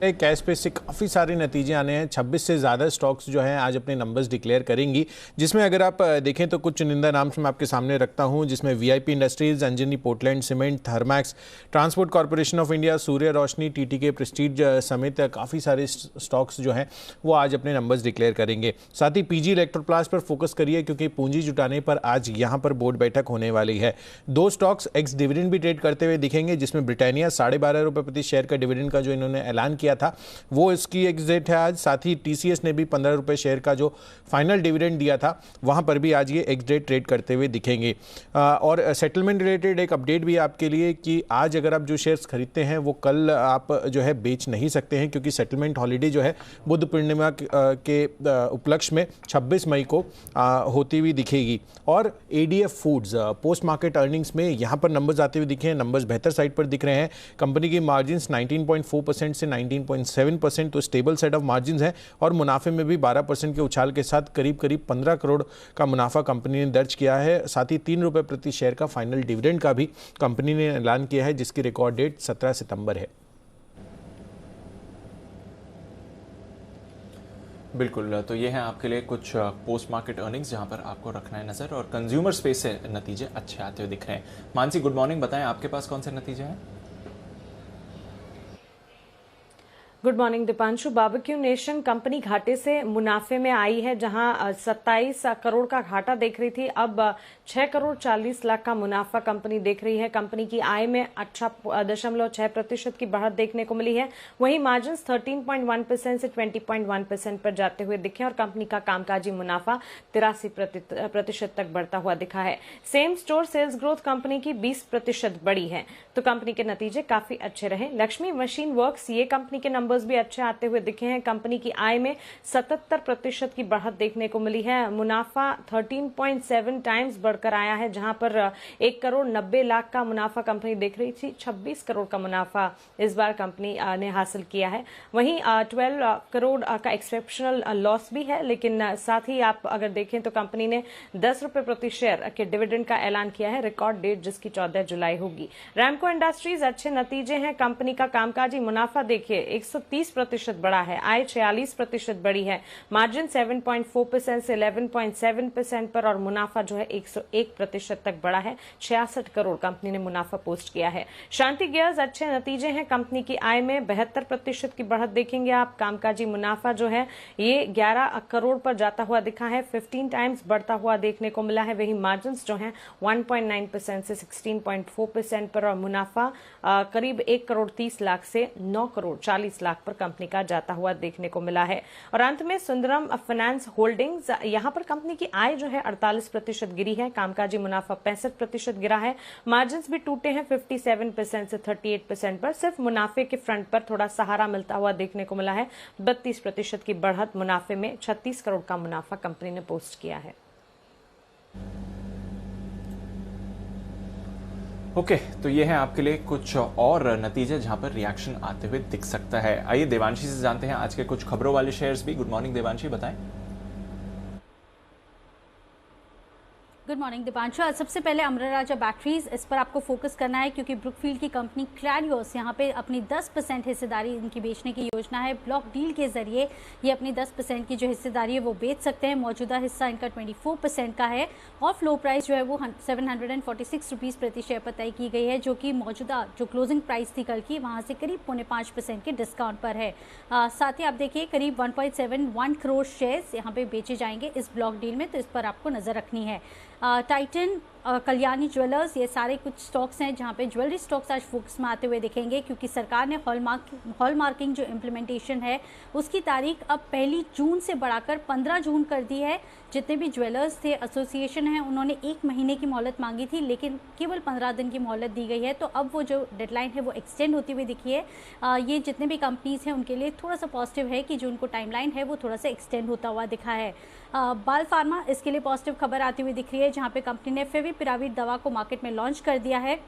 कैश पे से काफ़ी सारे नतीजे आने हैं। 26 से ज़्यादा स्टॉक्स जो हैं आज अपने नंबर्स डिक्लेयर करेंगी, जिसमें अगर आप देखें तो कुछ चुनिंदा नाम मैं आपके सामने रखता हूं, जिसमें VIP industries, Anjani Portland cement, Thermax, transport corporation of India, Surya Roshni, TTK Prestige समेत काफ़ी सारे स्टॉक्स जो हैं वो आज अपने नंबर्स डिक्लेयर करेंगे। साथ ही पीजी इलेक्ट्रोप्लास्ट पर फोकस करिए, क्योंकि पूंजी जुटाने पर आज यहाँ पर बोर्ड बैठक होने वाली है। 2 स्टॉक्स एक्स डिविडेंड भी ट्रेड करते हुए दिखेंगे, जिसमें ब्रिटानिया 12.5 रुपये प्रति शेयर का डिविडेंड का जो इन्होंने ऐलान किया था वो इसकी एग्जिट है आज। साथ ही टीसीएस ने भी 15 रुपये शेयर का जो फाइनल डिविडेंड दिया था वहां पर भी आज ये एग्जिट ट्रेड करते हुए दिखेंगे। और सेटलमेंट रिलेटेड एक अपडेट भी आपके लिए कि आज अगर आप जो शेयर्स खरीदते हैं वो कल आप जो है बेच नहीं सकते हैं, क्योंकि सेटलमेंट हॉलीडे जो है बुद्ध पूर्णिमा के उपलक्ष्य में 26 मई को होती हुई दिखेगी। और ADF foods post market earnings में यहाँ पर नंबर्स आते हुए दिखे हैं, नंबर्स बेहतर साइड पर दिख रहे हैं। कंपनी की मार्जिन्स 19.4% से 19.7%, तो स्टेबल सेट ऑफ मार्जिन्स हैं। और मुनाफे में भी 12% के उछाल के साथ करीब 15 करोड़ का मुनाफा कंपनी ने दर्ज किया है। साथ ही 3 रुपये प्रति शेयर का फाइनल डिविडेंड का भी कंपनी ने ऐलान किया है, जिसकी रिकॉर्ड डेट 17 सितंबर है। बिल्कुल, तो ये हैं आपके लिए कुछ पोस्ट मार्केट अर्निंग्स जहां पर आपको रखना है नजर, और कंज्यूमर स्पेस से नतीजे अच्छे आते हुए दिख रहे हैं। मानसी, गुड मॉर्निंग, बताएं आपके पास कौन से नतीजे हैं। Good morning Deepanshu. Barbeque Nation company घाटे से मुनाफे में आई है, जहां 27 करोड़ का घाटा देख रही थी, अब 6 करोड़ 40 लाख का मुनाफा कंपनी देख रही है। कंपनी की आय में 18.6% की बढ़त देखने को मिली है। वहीं मार्जिन 13.1% से 20.1% पर जाते हुए दिखे और कंपनी का कामकाजी मुनाफा 83% तक बढ़ता हुआ दिखा है। Same store sales growth company की 20% बढ़ी है, तो कंपनी के नतीजे काफी अच्छे रहे। लक्ष्मी मशीन वर्क्स, ये कंपनी के नंबर्स भी अच्छे आते हुए दिखे हैं। कंपनी की आय में 77% की बढ़त देखने को मिली है। मुनाफा 13.7 टाइम्स बढ़कर आया है, जहां पर 1 करोड़ 90 लाख का मुनाफा कंपनी देख रही थी। 26 करोड़ का मुनाफा इस बार कंपनी ने हासिल किया है। वहीं 12 करोड़ का एक्सेप्शनल लॉस भी है, लेकिन साथ ही आप अगर देखें तो कंपनी ने 10 रुपये प्रति शेयर के डिविडेंड का ऐलान किया है, रिकॉर्ड डेट जिसकी 14 जुलाई होगी। रैमको इंडस्ट्रीज अच्छे नतीजे हैं। कंपनी का कामकाजी मुनाफा देखिए 130% बढ़ा है, आय 46% बढ़ी है, मार्जिन 7.4% से 11.7% पर, और मुनाफा जो है 101% तक बढ़ा है। 66 करोड़ कंपनी ने मुनाफा पोस्ट किया है। शांति गियर्स अच्छे नतीजे हैं। कंपनी की आय में 72% की बढ़त देखेंगे आप। कामकाजी मुनाफा जो है ये 11 करोड़ पर जाता हुआ दिखा है, 15 टाइम्स बढ़ता हुआ देखने को मिला है। वही मार्जिन जो है 1.9% से 16.4% पर, और मुनाफा करीब 1 करोड़ 30 लाख से 9 करोड़ 40 लाख पर कंपनी का जाता हुआ देखने को मिला है। और अंत में सुंदरम फाइनेंस होल्डिंग्स, यहां पर कंपनी की आय जो है 48% गिरी है, कामकाजी मुनाफा 65% गिरा है, मार्जिन भी टूटे हैं 57% से 38% पर। सिर्फ मुनाफे के फ्रंट पर थोड़ा सहारा मिलता हुआ देखने को मिला है। 32% की बढ़त मुनाफे में 36 करोड़ का मुनाफा कंपनी ने पोस्ट किया है। ओके, तो ये है आपके लिए कुछ और नतीजे जहां पर रिएक्शन आते हुए दिख सकता है। आइए देवांशी से जानते हैं आज के कुछ खबरों वाले शेयर्स भी। गुड मॉर्निंग देवांशी, बताएं। Good morning Deepanshu. आज सबसे पहले अमरा राजा बैटरीज, इस पर आपको फोकस करना है क्योंकि ब्रुकफील्ड की कंपनी क्लैरियोस यहाँ पे अपनी 10% हिस्सेदारी इनकी बेचने की योजना है। ब्लॉक डील के जरिए ये अपनी 10% की जो हिस्सेदारी है वो बेच सकते हैं। मौजूदा हिस्सा इनका 24% का है और फ्लो प्राइस जो है वो 746 रुपीज़ प्रति शेयर पर तय की गई है, जो कि मौजूदा जो क्लोजिंग प्राइस थी कल की वहाँ से करीब 5.5% के डिस्काउंट पर है। साथ ही आप देखिए करीब 1.71 करोड़ शेयर्स यहाँ पे बेचे जाएंगे इस ब्लॉक डील में, तो इस पर आपको नजर रखनी है। टाइटन, कल्याणी ज्वेलर्स, ये सारे कुछ स्टॉक्स हैं जहां पे ज्वेलरी स्टॉक्स आज फोकस में आते हुए दिखेंगे क्योंकि सरकार ने हॉलमार्किंग जो इम्प्लीमेंटेशन है उसकी तारीख अब 1 जून से बढ़ाकर 15 जून कर दी है। जितने भी ज्वेलर्स थे, एसोसिएशन हैं, उन्होंने 1 महीने की मोहलत मांगी थी लेकिन केवल 15 दिन की मोहलत दी गई है, तो अब वो जो डेडलाइन है वो एक्सटेंड होती हुई दिखी है। ये जितने भी कंपनीज हैं उनके लिए थोड़ा सा पॉजिटिव है कि जो उनको टाइमलाइन है वो थोड़ा सा एक्सटेंड होता हुआ दिखा है। बाल फार्मा, इसके लिए पॉजिटिव खबर आती हुई दिख रही है जहाँ पे कंपनी ने फेविपिराविर दवा को मार्केट में लॉन्च कर दिया है।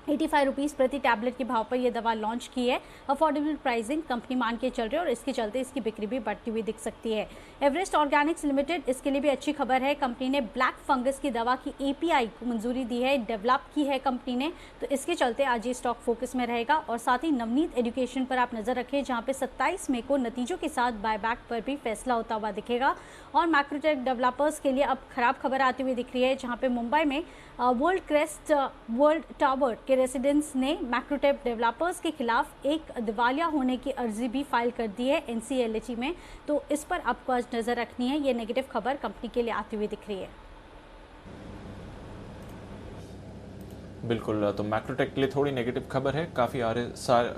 85 रुपीज़ प्रति टैबलेट के भाव पर यह दवा लॉन्च की है। अफोर्डेबल प्राइसिंग कंपनी मान के चल रही है और इसके चलते इसकी बिक्री भी बढ़ती हुई दिख सकती है। एवरेस्ट ऑर्गेनिक्स लिमिटेड, इसके लिए भी अच्छी खबर है। कंपनी ने ब्लैक फंगस की दवा की API को मंजूरी दी है, डेवलप की है कंपनी ने, तो इसके चलते आज ये स्टॉक फोकस में रहेगा। और साथ ही नवनीत एजुकेशन पर आप नजर रखें जहाँ पे 27 मई को नतीजों के साथ बायबैक पर भी फैसला होता हुआ दिखेगा। और मैक्रोटेक डेवलपर्स के लिए अब खराब खबर आती हुई दिख रही है जहाँ पे मुंबई में वर्ल्ड क्रेस्ट वर्ल्ड टावर के रेसिडेंट्स ने मैक्रोटेक डेवलपर्स के खिलाफ एक दिवालिया होने की अर्जी भी फाइल कर दी है NCLT में, तो इस पर आपको आज नजर रखनी है। ये नेगेटिव खबर कंपनी के लिए आती हुई दिख रही है। बिल्कुल, तो मैक्रोटेक के लिए थोड़ी नेगेटिव खबर है। काफ़ी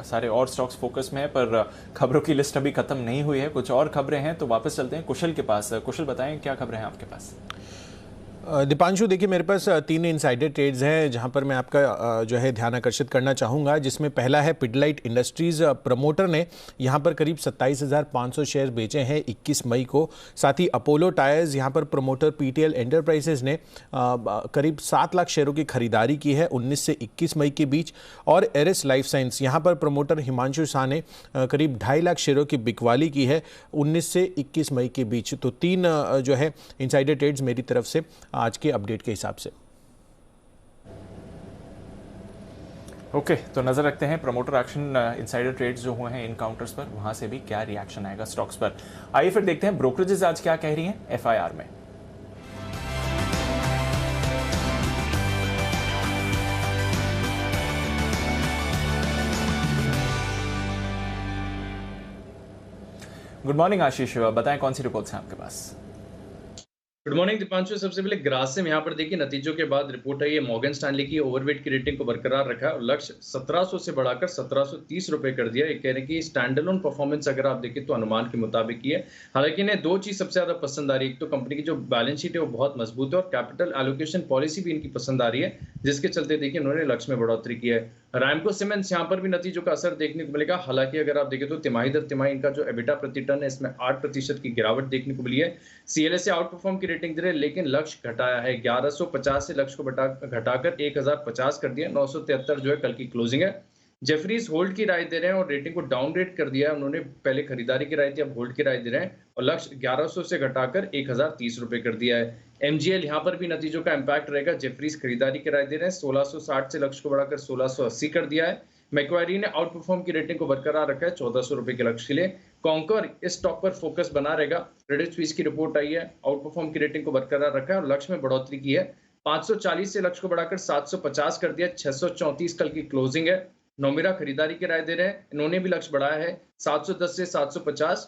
सारे और स्टॉक्स फोकस में है, पर खबरों की लिस्ट अभी खत्म नहीं हुई है, कुछ और खबरें हैं, तो वापस चलते हैं कुशल के पास। कुशल, बताएं क्या खबरें हैं आपके पास? दीपांशु, देखिए मेरे पास 3 इनसाइडर ट्रेड्स हैं जहां पर मैं आपका जो है ध्यान आकर्षित करना चाहूँगा, जिसमें पहला है पिडलाइट इंडस्ट्रीज। प्रमोटर ने यहां पर करीब 27,500 शेयर बेचे हैं 21 मई को। साथ ही अपोलो टायर्स, यहां पर प्रमोटर PTL एंटरप्राइजेज ने करीब 7 लाख शेयरों की खरीदारी की है 19 से 21 मई के बीच। और एरिस लाइफ साइंस, यहां पर प्रमोटर हिमांशु शाह ने करीब 2.5 लाख शेयरों की बिकवाली की है 19 से 21 मई के बीच। तो 3 जो है इनसाइडर ट्रेड्स मेरी तरफ से आज के अपडेट के हिसाब से। ओके, तो नजर रखते हैं प्रमोटर एक्शन, इनसाइडर ट्रेड्स जो हुए हैं इन काउंटर्स पर, वहां से भी क्या रिएक्शन आएगा स्टॉक्स पर। आइए फिर देखते हैं ब्रोकरेजेस आज क्या कह रही हैं FIR में। गुड मॉर्निंग आशीष, बताएं कौन सी रिपोर्ट्स हैं आपके पास? Good morning Deepanshu. सबसे पहले ग्रासिम, यहाँ पर देखिए नतीजों के बाद रिपोर्ट आई है मॉर्गन स्टैनली की। ओवरवेट की रेटिंग को बरकरार रखा है और लक्ष्य 1700 से बढ़ाकर 1730 रुपए कर दिया। ये कह रहे हैं कि स्टैंडअलोन परफॉर्मेंस अगर आप देखें तो अनुमान के मुताबिक ही है। हालांकि इन्हें 2 चीज सबसे ज्यादा पसंद आ रही है। एक तो कंपनी की जो बैलेंस शीट है वो बहुत मजबूत है और कैपिटल एलोकेशन पॉलिसी भी इनकी पसंद आ रही है, जिसके चलते देखिए उन्होंने लक्ष्य में बढ़ोतरी की है। रैमको सीमेंट्स, यहाँ पर भी नतीजों का असर देखने को मिलेगा। हालांकि अगर आप देखें तो तिमाही दर तिमाही इनका जो एबिटा प्रति टन है इसमें 8% की गिरावट देखने को मिली है। CLSA आउट परफॉर्म की रेटिंग दे रहे, लेकिन लक्ष्य घटाया है। 1150 से लक्ष्य को घटाकर 1050 कर दिया। 973 जो है कल की क्लोजिंग है। जेफरीज होल्ड की राय दे रहे हैं और रेटिंग को डाउनग्रेड कर दिया है। उन्होंने पहले खरीदारी की राय थी, अब होल्ड की राय दे रहे हैं और लक्ष्य 1100 से घटाकर 1030 रुपए कर दिया है। MGL, यहाँ पर भी नतीजों का इम्पैक्ट रहेगा। जेफरीज खरीदारी की राय दे रहे हैं, 1660 से लक्ष्य को बढ़ाकर 1680 कर दिया है। मैक्वायरी ने आउट परफॉर्म की रेटिंग को बरकरार रखा है 1400 रुपए के लक्ष्य के लिए। कॉन्कर, इस स्टॉक पर फोकस बना रहेगा। क्रेडिट स्विस की रिपोर्ट आई है, आउट परफॉर्म की रेटिंग को बरकरार रखा है और लक्ष्य में बढ़ोतरी की है। 540 से लक्ष्य को बढ़ाकर 750 कर दिया। 634 कल की क्लोजिंग है। नोमिरा खरीदारी की राय दे रहे हैं, इन्होंने भी लक्ष्य बढ़ाया है 710 से 750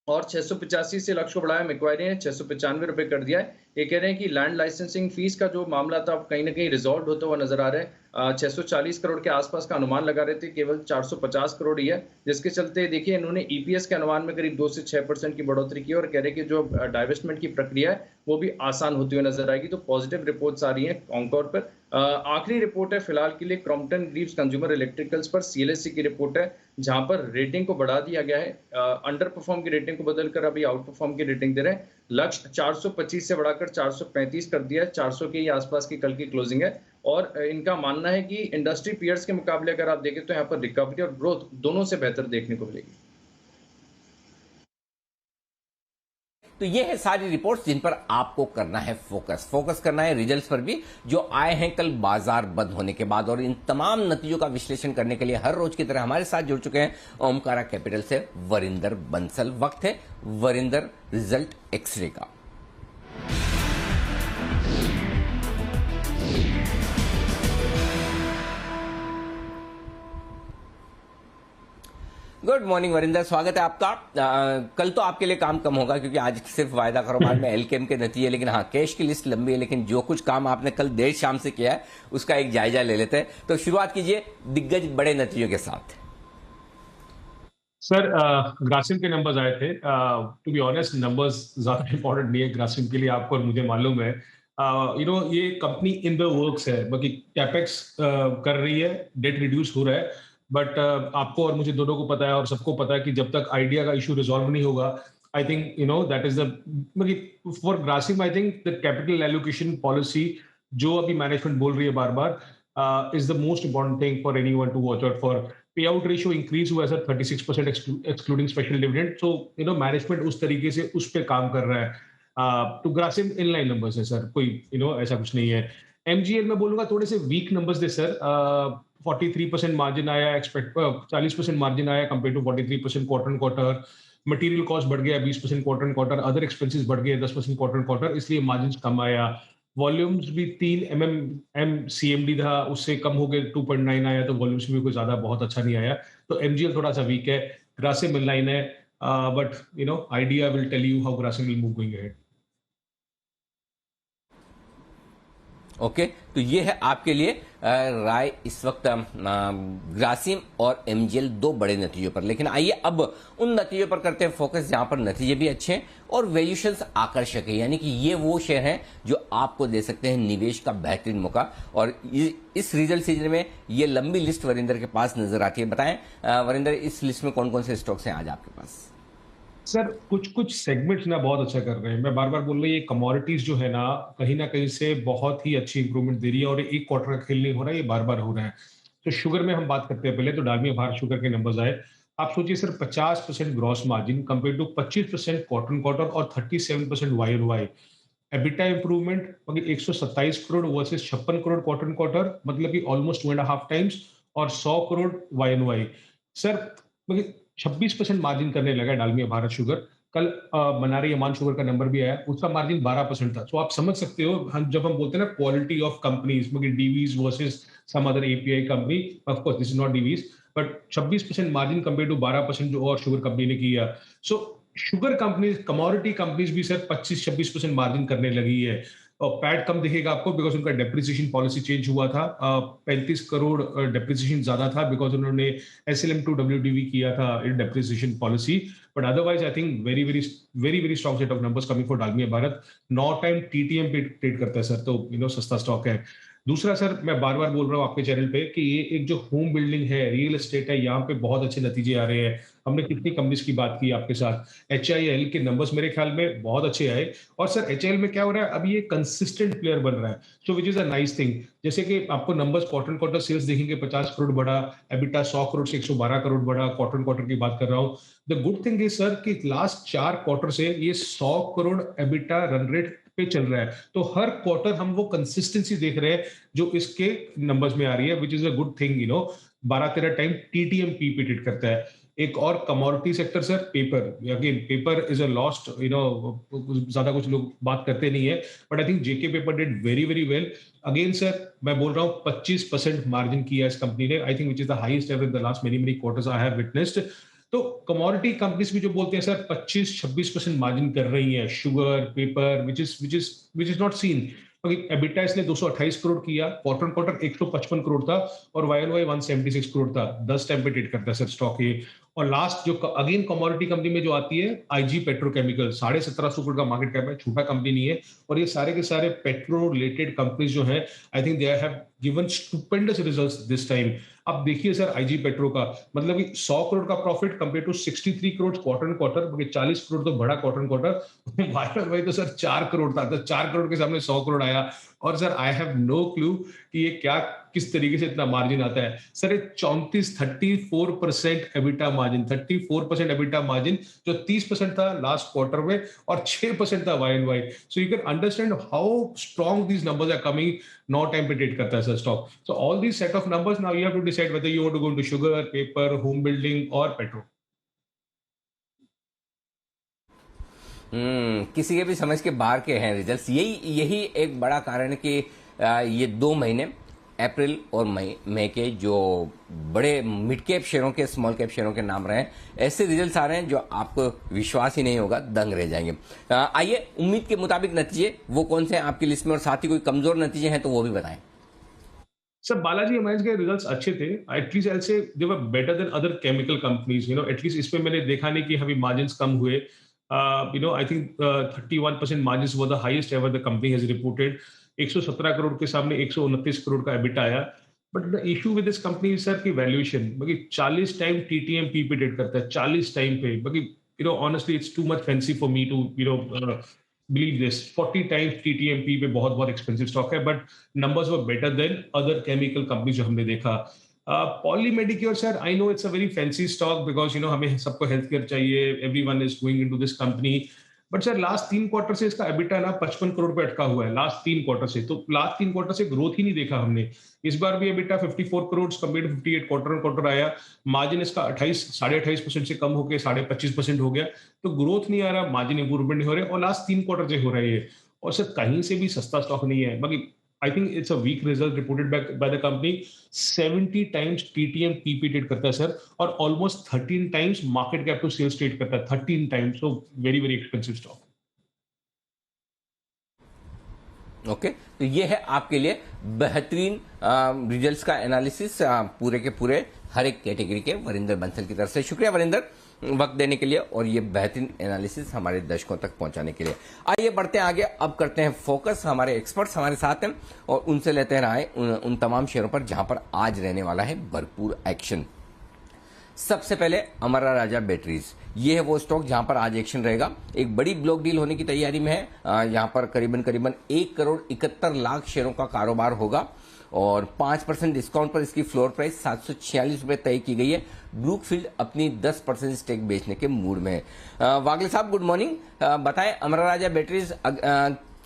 और 685 से लक्ष्य को बढ़ाया। मैक्वायरी ने 695 रुपए कर दिया है। ये कह रहे हैं कि लैंड लाइसेंसिंग फीस का जो मामला था कहीं ना कहीं रिजॉल्व होता हुआ नजर आ रहा है। 640 करोड़ के आसपास का अनुमान लगा रहे थे, केवल 450 करोड़ ही है, जिसके चलते देखिए इन्होंने EPS के अनुमान में करीब 2 से 6% की बढ़ोतरी की और कह रहे कि जो डाइवेस्टमेंट की प्रक्रिया है वो भी आसान होती हुई नजर आएगी। तो पॉजिटिव रिपोर्ट्स आ रही हैं कॉन्कोर पर। आखिरी रिपोर्ट है फिलहाल के लिए क्रॉम्पटन ग्रीव्स कंज्यूमर इलेक्ट्रिकल्स पर, CLSA की रिपोर्ट है जहां पर रेटिंग को बढ़ा दिया गया है। अंडर परफॉर्म की रेटिंग को बदलकर अभी आउट परफॉर्म की रेटिंग दे रहे हैं। लक्ष्य 425 से बढ़ाकर 435 कर दिया है। 400 के ही आसपास की कल की क्लोजिंग है और इनका मानना है कि इंडस्ट्री पीयर्स के मुकाबले अगर आप देखें तो यहाँ पर रिकवरी और ग्रोथ दोनों से बेहतर देखने को मिलेगी। तो ये है सारी रिपोर्ट्स जिन पर आपको करना है फोकस करना है रिजल्ट्स पर भी जो आए हैं कल बाजार बंद होने के बाद। और इन तमाम नतीजों का विश्लेषण करने के लिए हर रोज की तरह हमारे साथ जुड़ चुके हैं ओमकारा कैपिटल से वरिंदर बंसल। वक्त है वरिंदर रिजल्ट एक्सरे का। गुड मॉर्निंग वरिंदर, स्वागत है आपका। कल तो आपके लिए काम कम होगा क्योंकि आज सिर्फ वायदा कारोबार में एलकेएम के नतीजे, लेकिन हाँ कैश की लिस्ट लंबी है। लेकिन जो कुछ काम आपने कल देर शाम से किया है उसका एक जायजा ले लेते हैं। तो शुरुआत कीजिए दिग्गज बड़े नतीजों के साथ। सर ग्रासिम के नंबर्स आए थे। टू बी ऑनेस्ट नंबर्स ज्यादा इंपॉर्टेंट नहीं है ग्रासिम के लिए, आपको और मुझे मालूम है। ये कंपनी इन द वर्क्स है, बाकी कैपेक्स कर रही है, डेट रिड्यूस हो रहा है, बट आपको और मुझे दोनों को पता है और सबको पता है कि जब तक आइडिया का इशू रिजॉल्व नहीं होगा, I think that is the for Grasim. I think the capital allocation policy जो अभी मैनेजमेंट बोल रही है बार बार is the most important thing for anyone to watch out for. Pay out ratio increase हुआ है sir 36% excluding special dividend. So management उस तरीके से उस पर काम कर रहा है। तो ग्रासिम इनलाइन नंबर्स है सर, कोई ऐसा कुछ नहीं है। एमजीएल में बोलूंगा थोड़े से वीक नंबर्स दे सर। 43% मार्जिन आया, 40% मार्जिन आया compare to 43% quarter and quarter. Material cost बढ़ गया 20% quarter and quarter, other expenses बढ़ गए 10% क्वार्टर एंड क्वार्टर, इसलिए मार्जिन कम आया। वॉल्यूम्स भी 3 mm CMD था, उससे कम हो गए 2.9 आया, तो वॉल्यूम्स भी कोई ज्यादा बहुत अच्छा नहीं आया। तो एमजीएल थोड़ा सा वीक है। ग्रासिम इन लाइन है, but idea will tell you how Grasim will move going ahead. Okay, तो ये है आपके लिए राय इस वक्त ग्रासिम और एमजीएल दो बड़े नतीजों पर। लेकिन आइए अब उन नतीजों पर करते हैं फोकस जहां पर नतीजे भी अच्छे हैं और वैल्यूएशंस आकर्षक है, यानी कि ये वो शेयर हैं जो आपको दे सकते हैं निवेश का बेहतरीन मौका। और इस रिजल्ट सीजन में ये लंबी लिस्ट वरिंदर के पास नजर आती है। बताएं वरिंदर, इस लिस्ट में कौन कौन से स्टॉक्स हैं आज आपके पास? सर कुछ सेगमेंट्स ना बहुत अच्छा कर रहे हैं। मैं बार बार बोल रहा हूँ, ये कमोडिटीज जो है ना कहीं से बहुत ही अच्छी इंप्रूवमेंट दे रही है और एक क्वार्टर का खेल नहीं हो रहा है, ये बार बार हो रहा है। तो शुगर में हम बात करते हैं पहले, तो डालमिया भारत शुगर के नंबर्स आए। आप सोचिए sir 50% gross margin compare to 25% quarter quarter और 37% YoY। EBITDA improvement 127 crore versus 56 crore quarter quarter, मतलब कि ऑलमोस्ट 2.5 टाइम्स, और 100 करोड़ YoY। सर 26% मार्जिन करने लगा डालमिया भारत शुगर। कल बनारी अमान शुगर का नंबर भी आया, उसका मार्जिन 12% था। तो आप समझ सकते हो, हम जब हम बोलते हैं ना quality of companies, Divi's versus some other API company, of course this is not Divi's, but 26% margin compare to 12% जो और शुगर कंपनी ने किया। So sugar companies, commodity companies भी सर 25-26% मार्जिन करने लगी है। और पैड कम दिखेगा आपको बिकॉज उनका डेप्रिसिएशन पॉलिसी चेंज हुआ था। 35 करोड़ डेप्रिसिएशन ज्यादा था बिकॉज उन्होंने SLM to WDV किया था इन depreciation policy. But otherwise I think very very very very strong set of numbers coming for Dalmia Bharat. 9 time TTM पे ट्रेड करता है सर, तो सस्ता स्टॉक है। दूसरा सर, मैं बार बार बोल रहा हूँ आपके चैनल पे कि ये एक जो होम बिल्डिंग है, रियल एस्टेट है, यहाँ पे बहुत अच्छे नतीजे आ रहे हैं। हमने कितनी कंपनीज की बात की आपके साथ। HIL के नंबर्स मेरे ख्याल में बहुत अच्छे आए। और सर HIL में क्या हो रहा है, अभी ये कंसिस्टेंट प्लेयर बन रहा है, so which is a nice thing. जैसे कि आपको नंबर्स क्वार्टर क्वार्टर सेल्स देखेंगे 50 करोड़ बढ़ा, एबिटा 100 करोड़ से 112 करोड़ बढ़ा, क्वार्टर क्वार्टर की बात कर रहा हूँ। The good thing is sir कि लास्ट 4 क्वार्टर से ये 100 करोड़ एबिटा रन रेट पे चल रहा है। तो हर क्वार्टर हम वो कंसिस्टेंसी देख रहे हैं जो इसके नंबर्स में आ रही है, विच is a good thing. 12-13 time TTM पे ट्रेड करता है। एक और commodity sector sir, paper. Again paper is a lost, ज्यादा कुछ लोग बात करते नहीं है, but I think JK paper did very very well. Again sir मैं बोल रहा हूँ 25% मार्जिन किया इस कंपनी ने, I think which is the highest ever in the last many many quarters I have witnessed. तो कमोडिटी कंपनीज भी जो बोलते हैं सर 25-26% मार्जिन कर रही है, sugar, paper, which is not seen. EBITDA इसने 228 करोड़ किया, क्वार्टर क्वार्टर 155 करोड़ था और YoY 176 करोड़ था। 10 टाइम पे ट्रेड करता है सर स्टॉक ये। और लास्ट जो अगेन कमोडिटी कंपनी में जो आती है IG पेट्रोकेमिकल, 1750 करोड़ का मार्केट कैप है, छोटा कंपनी नहीं है। और ये सारे के सारे पेट्रो रिलेटेड कंपनीज जो है, I think they have given stupendous results this time. अब देखिए सर IG पेट्रो का मतलब कि 100 करोड़ का profit compare to 63 crore quarter quarter, 40 crore तो बड़ा क्वार्टर क्वार्टर। भाई तो सर 4 करोड़ था, तो 4 करोड़ के सामने 100 करोड़ आया। और sir I have no clue कि ये क्या किस तरीके से इतना मार्जिन आता है sir. 34% EBITDA margin, 34% EBITDA margin, जो 30% था लास्ट क्वार्टर में और 6% था YoY। So you can understand how strong these numbers are coming. नौ टाइम पे ट्रेड करता है sir stock. So all these set of numbers, now you have to decide whether you want to go into sugar, paper, home building और petrol. किसी के भी समझ के बाहर के हैं रिजल्ट्स। यही एक बड़ा कारण है कि ये 2 महीने अप्रैल और मई के जो बड़े मिड कैप शेयरों के, स्मॉल कैप शेयरों के नाम रहे हैं, ऐसे रिजल्ट्स आ रहे हैं जो आपको विश्वास ही नहीं होगा, दंग रह जाएंगे। आइए उम्मीद के मुताबिक नतीजे वो कौन से हैं आपकी लिस्ट में, और साथ ही कोई कमजोर नतीजे हैं तो वो भी बताएं। सर बालाजी एमाइंस के रिजल्ट्स अच्छे थे, at least I say they were better than other chemical companies, you know. At least इसमें मैंने देखा नहीं कि अभी मार्जिन्स कम हुए। You know, I think 31% margins were the highest ever the company has reported. 117 crore के सामने 129 करोड़ का EBITDA आया। But the issue with this company is sir की valuation, बाकी 40 टाइम TTM-P पे ट्रेड करता है, 40 टाइम पे। बाकी you know honestly it's too much fancy for me to you know believe this। 40 times TTM-P पे बहुत एक्सपेंसिव स्टॉक है, but numbers were better than other chemical companies जो हमने देखा। Poly Medicure sir, I know it's a very fancy stock because you know हमें सबको health care चाहिए, everyone is going into this company. But sir last 3 quarter से इसका EBITDA ना 55 करोड़ पे अटका हुआ है लास्ट 3 क्वार्टर से। तो लास्ट 3 क्वार्टर से ग्रोथ ही नहीं देखा हमने। इस बार भी EBITDA 54 crore compare to 58 quarter आया। मार्जिन इसका 28.5% से कम होकर 25.5% हो गया। तो ग्रोथ नहीं आ रहा, मार्जिन इंप्रूवमेंट नहीं हो रहा, और लास्ट 3 क्वार्टर से हो रहा है ये। और सर कहीं से भी सस्ता स्टॉक नहीं है। बाकी I think it's a weak result reported by the company। 70 times TTM-P पे ट्रेड करता है सर, और almost 13 times market cap to sales trade करता है, 13 times। So very expensive stock। Okay तो ये है आपके लिए बेहतरीन रिजल्ट्स का एनालिसिस पूरे के पूरे हर एक कैटेगरी के वरिंदर बंसल की तरफ से। शुक्रिया वरिंदर वक्त देने के लिए और ये बेहतरीन एनालिसिस हमारे दर्शकों तक पहुंचाने के लिए। आइए बढ़ते हैं आगे, अब करते हैं फोकस। हमारे एक्सपर्ट्स हमारे साथ हैं और उनसे लेते हैं राय उन तमाम शेयरों पर जहां पर आज रहने वाला है भरपूर एक्शन। सबसे पहले अमरा राजा बैटरीज, ये है वो स्टॉक जहां पर आज एक्शन रहेगा। एक बड़ी ब्लॉक डील होने की तैयारी में है। यहां पर करीबन 1 करोड़ 71 लाख शेयरों का कारोबार होगा और 5% डिस्काउंट पर इसकी फ्लोर प्राइस 746 रुपए तय की गई है। ब्रूकफील्ड अपनी 10% स्टेक बेचने के मूड में है। वागले साहब गुड मॉर्निंग, बताएं अमरा राजा बैटरीज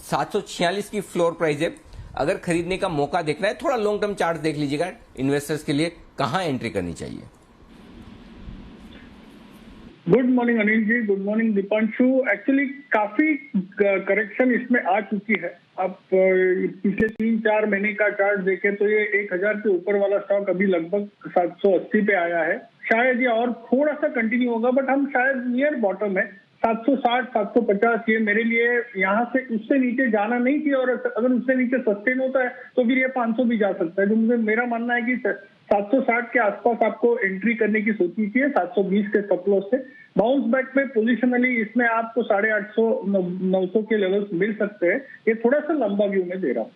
746 की फ्लोर प्राइस है, अगर खरीदने का मौका देखना है, थोड़ा लॉन्ग टर्म चार्ट देख लीजिएगा इन्वेस्टर्स के लिए, कहां एंट्री करनी चाहिए? Good morning Anil ji, good morning Deepanshu. Actually काफी करेक्शन इसमें आ चुकी है। आप पिछले 3-4 महीने का चार्ट देखें तो ये 1000 के ऊपर वाला स्टॉक अभी लगभग 780 पे आया है। शायद ये और थोड़ा सा कंटिन्यू होगा, बट हम शायद नियर बॉटम है 760 750। ये मेरे लिए यहाँ से उससे नीचे जाना नहीं चाहिए, और अगर उससे नीचे सस्टेन होता है तो फिर ये 500 भी जा सकता है। जो मेरा मानना है कि 760 के आसपास आपको एंट्री करने की सोचनी चाहिए, 720 के स्टॉप लॉस से। बाउंस बैक में पोजिशनली इसमें आपको 850-900 के लेवल्स मिल सकते हैं। ये थोड़ा सा लंबा व्यू में दे रहा हूं।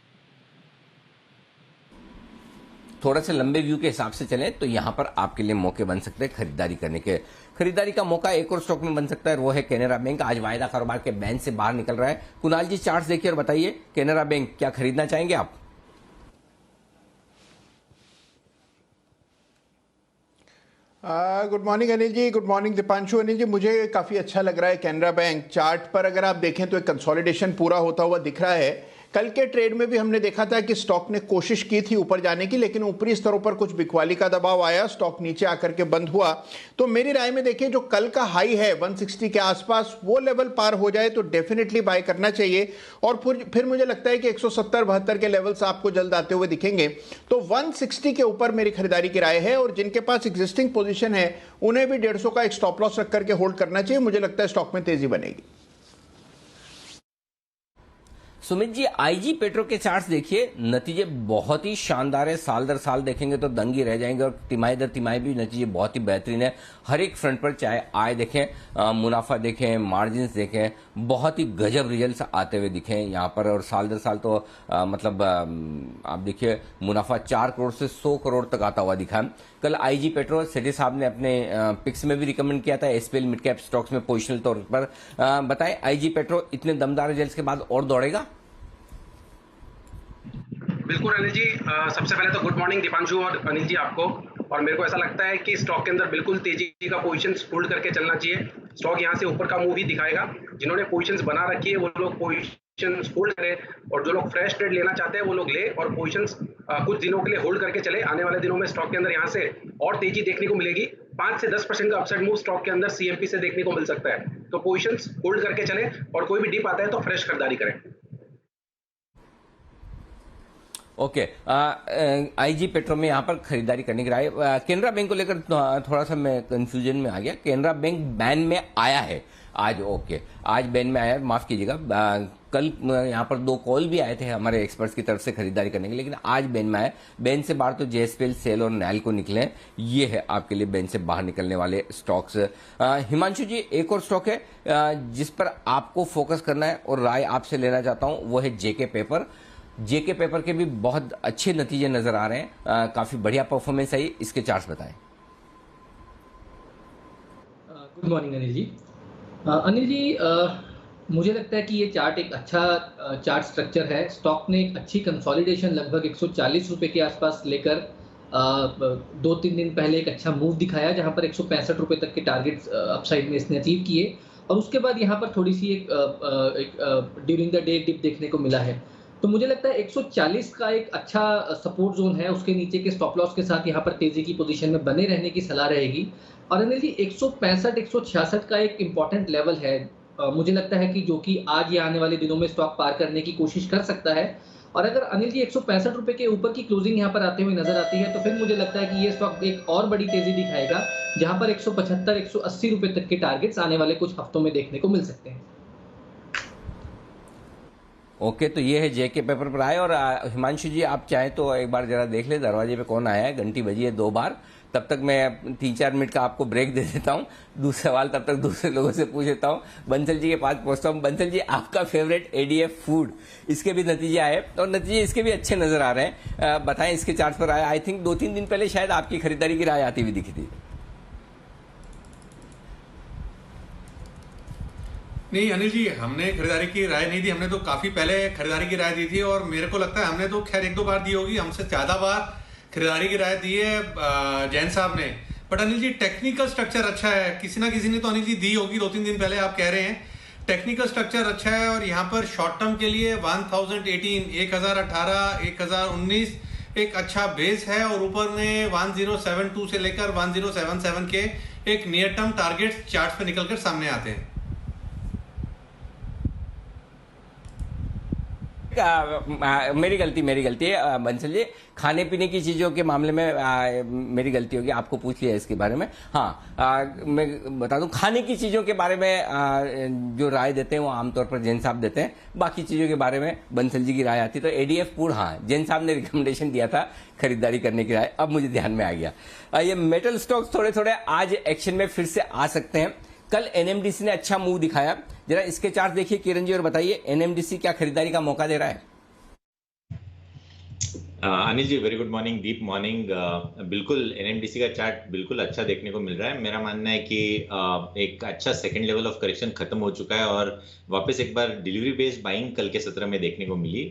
थोड़ा सा लंबे व्यू के हिसाब से चलें तो यहां पर आपके लिए मौके बन सकते हैं खरीदारी करने के। खरीदारी का मौका एक और स्टॉक में बन सकता है, वो है कैनरा बैंक। आज वायदा कारोबार के बैंड से बाहर निकल रहा है। कुणाल जी चार्ट देखिए और बताइए, कैनरा बैंक क्या खरीदना चाहेंगे आप? Good morning Anil ji, good morning Deepanshu. Anil ji मुझे काफ़ी अच्छा लग रहा है कैनरा बैंक। चार्ट पर अगर आप देखें तो एक कंसोलिडेशन पूरा होता हुआ दिख रहा है। कल के ट्रेड में भी हमने देखा था कि स्टॉक ने कोशिश की थी ऊपर जाने की, लेकिन ऊपरी स्तरों पर कुछ बिकवाली का दबाव आया, स्टॉक नीचे आकर के बंद हुआ। तो मेरी राय में देखिए, जो कल का हाई है 160 के आसपास, वो लेवल पार हो जाए तो डेफिनेटली बाय करना चाहिए। और फिर मुझे लगता है कि 170-72 के लेवल्स आपको जल्द आते हुए दिखेंगे। तो 160 के ऊपर मेरी खरीदारी की राय है, और जिनके पास एग्जिस्टिंग पोजीशन है उन्हें भी 150 का एक स्टॉप लॉस रख करके होल्ड करना चाहिए। मुझे लगता है स्टॉक में तेजी बनेगी। सुमित जी आईजी पेट्रो के चार्ट्स देखिए, नतीजे बहुत ही शानदार है। साल दर साल देखेंगे तो दंग ही रह जाएंगे, और तिमाही दर तिमाही भी नतीजे बहुत ही बेहतरीन है। हर एक फ्रंट पर, चाहे आय देखें, मुनाफा देखें, मार्जिन्स देखें, बहुत ही गजब रिजल्ट्स आते हुए दिखे यहाँ पर। और साल दर साल तो आप देखिए मुनाफा 4 करोड़ से 100 करोड़ तक आता हुआ दिखा। कल आईजी पेट्रो सेठी साहब ने अपने पिक्स में भी रिकमेंड किया था एसपीएल मिड कैप स्टॉक्स में पोजिशनल तौर पर। बताएं आईजी पेट्रो इतने दमदार रिजल्ट्स के बाद और दौड़ेगा? बिल्कुल अनिल जी, सबसे पहले तो गुड मॉर्निंग दीपांशु और अनिल जी आपको। और मेरे को ऐसा लगता है कि स्टॉक के अंदर बिल्कुल तेजी का पोजीशंस होल्ड करके चलना चाहिए। स्टॉक यहाँ से ऊपर का मूव ही दिखाएगा। जिन्होंने पोजीशंस बना रखी है वो लोग पोजीशंस होल्ड करें, और जो लोग फ्रेश ट्रेड लेना चाहते हैं वो लोग ले और पोजीशंस कुछ दिनों के लिए होल्ड करके चले। आने वाले दिनों में स्टॉक के अंदर यहाँ से और तेजी देखने को मिलेगी। 5 से 10% का अपसाइड मूव स्टॉक के अंदर सीएमपी से देखने को मिल सकता है। तो पोजीशंस होल्ड करके चले और कोई भी डिप आता है तो फ्रेश खरीदारी करें। ओके, आईजी पेट्रो में यहाँ पर खरीदारी करने की राय। केनरा बैंक को लेकर थोड़ा सा मैं कंफ्यूजन में आ गया। केनरा बैंक बैन में आया है आज। ओके, आज बैन में आया है, माफ कीजिएगा। कल यहाँ पर 2 कॉल भी आए थे हमारे एक्सपर्ट्स की तरफ से खरीदारी करने के, लेकिन आज बैन में आया। बैन से बाहर तो जेएसपीएल, सेल और नैल्को निकले। ये है आपके लिए बैन से बाहर निकलने वाले स्टॉक्स। हिमांशु जी, एक और स्टॉक है जिस पर आपको फोकस करना है और राय आपसे लेना चाहता हूं, वो है जेके पेपर। जेके पेपर के भी बहुत अच्छे नतीजे नजर आ रहे हैं, काफी बढ़िया परफॉर्मेंस आई। इसके चार्ट्स बताएं। Good morning Anil ji. अनिल जी, मुझे लगता है कि ये चार्ट एक अच्छा चार्ट स्ट्रक्चर है। स्टॉक ने एक अच्छी कंसोलिडेशन लगभग 140 रुपए के आसपास लेकर 2-3 दिन पहले एक अच्छा मूव दिखाया, जहां पर 165 रुपए तक के टारगेट्स अपसाइड में इसने अचीव किए, और उसके बाद यहाँ पर थोड़ी सी एक ड्यूरिंग द डे डिप देखने को मिला है। तो मुझे लगता है 140 का एक अच्छा सपोर्ट जोन है। उसके नीचे के स्टॉप लॉस के साथ यहाँ पर तेजी की पोजीशन में बने रहने की सलाह रहेगी। और अनिल जी, 165-166 का एक इम्पॉर्टेंट लेवल है, मुझे लगता है कि जो कि आज या आने वाले दिनों में स्टॉक पार करने की कोशिश कर सकता है। और अगर अनिल जी 165 रुपए के ऊपर की क्लोजिंग यहाँ पर आते हुए नजर आती है, तो फिर मुझे लगता है कि ये स्टॉक एक और बड़ी तेजी दिखाएगा, जहां पर 175-180 रुपए तक के टारगेट्स आने वाले कुछ हफ्तों में देखने को मिल सकते हैं। ओके, तो ये है जेके पेपर पर आए। और हिमांशु जी, आप चाहें तो एक बार जरा देख ले दरवाजे पे कौन आया है। घंटी बजी है 2 बार। तब तक मैं 3-4 मिनट का आपको ब्रेक दे देता हूं। दूसरे सवाल तब तक दूसरे लोगों से पूछ लेता हूं। बंसल जी के पास पहुंचता हूं। बंसल जी, आपका फेवरेट एडीएफ फूड, इसके भी नतीजे आए और नतीजे इसके भी अच्छे नजर आ रहे हैं। बताएं इसके चार्ट पर आया। आई थिंक 2-3 दिन पहले शायद आपकी खरीदारी की राय आती हुई दिखी थी। नहीं अनिल जी, हमने खरीदारी की राय नहीं दी। हमने तो काफी पहले खरीदारी की राय दी थी, और मेरे को लगता है हमने तो खैर 1-2 बार दी होगी। हमसे ज्यादा बार खरीदारी की राय दी है जैन साहब ने। But Anil ji, technical structure अच्छा है। किसी ना किसी ने तो अनिल जी दी होगी 2-3 दिन पहले, आप कह रहे हैं। टेक्निकल स्ट्रक्चर अच्छा है, और यहाँ पर शॉर्ट टर्म के लिए 1018, 1018, 1019 एक अच्छा बेस है, और ऊपर में 1072 से लेकर 1077 के एक नियर टर्म टारगेट चार्ट पे निकलकर सामने आते हैं। मेरी गलती है बंसल जी। खाने पीने की चीजों के मामले में मेरी गलती होगी, आपको पूछ लिया इसके बारे में। हाँ, मैं बता दूं, खाने की चीजों के बारे में जो राय देते हैं वो आमतौर पर जैन साहब देते हैं। बाकी चीजों के बारे में बंसल जी की राय आती है। तो एडीएफ फूड, हाँ, जैन साहब ने रिकमेंडेशन दिया था खरीदारी करने की राय, अब मुझे ध्यान में आ गया। ये मेटल स्टॉक्स थोड़े थोड़े आज एक्शन में फिर से आ सकते हैं। कल एनएमडीसी ने अच्छा मूव दिखाया। जरा इसके चार्ट देखिए किरण जी, और बताइए एनएमडीसी क्या खरीदारी का मौका दे रहा है। Anil ji, very good morning, deep morning. बिल्कुल एनएमडीसी का चार्ट बिल्कुल अच्छा देखने को मिल रहा है। मेरा मानना है कि एक अच्छा सेकंड लेवल ऑफ करेक्शन खत्म हो चुका है, और वापस एक बार डिलीवरी बेस्ड बाइंग कल के सत्र में देखने को मिली।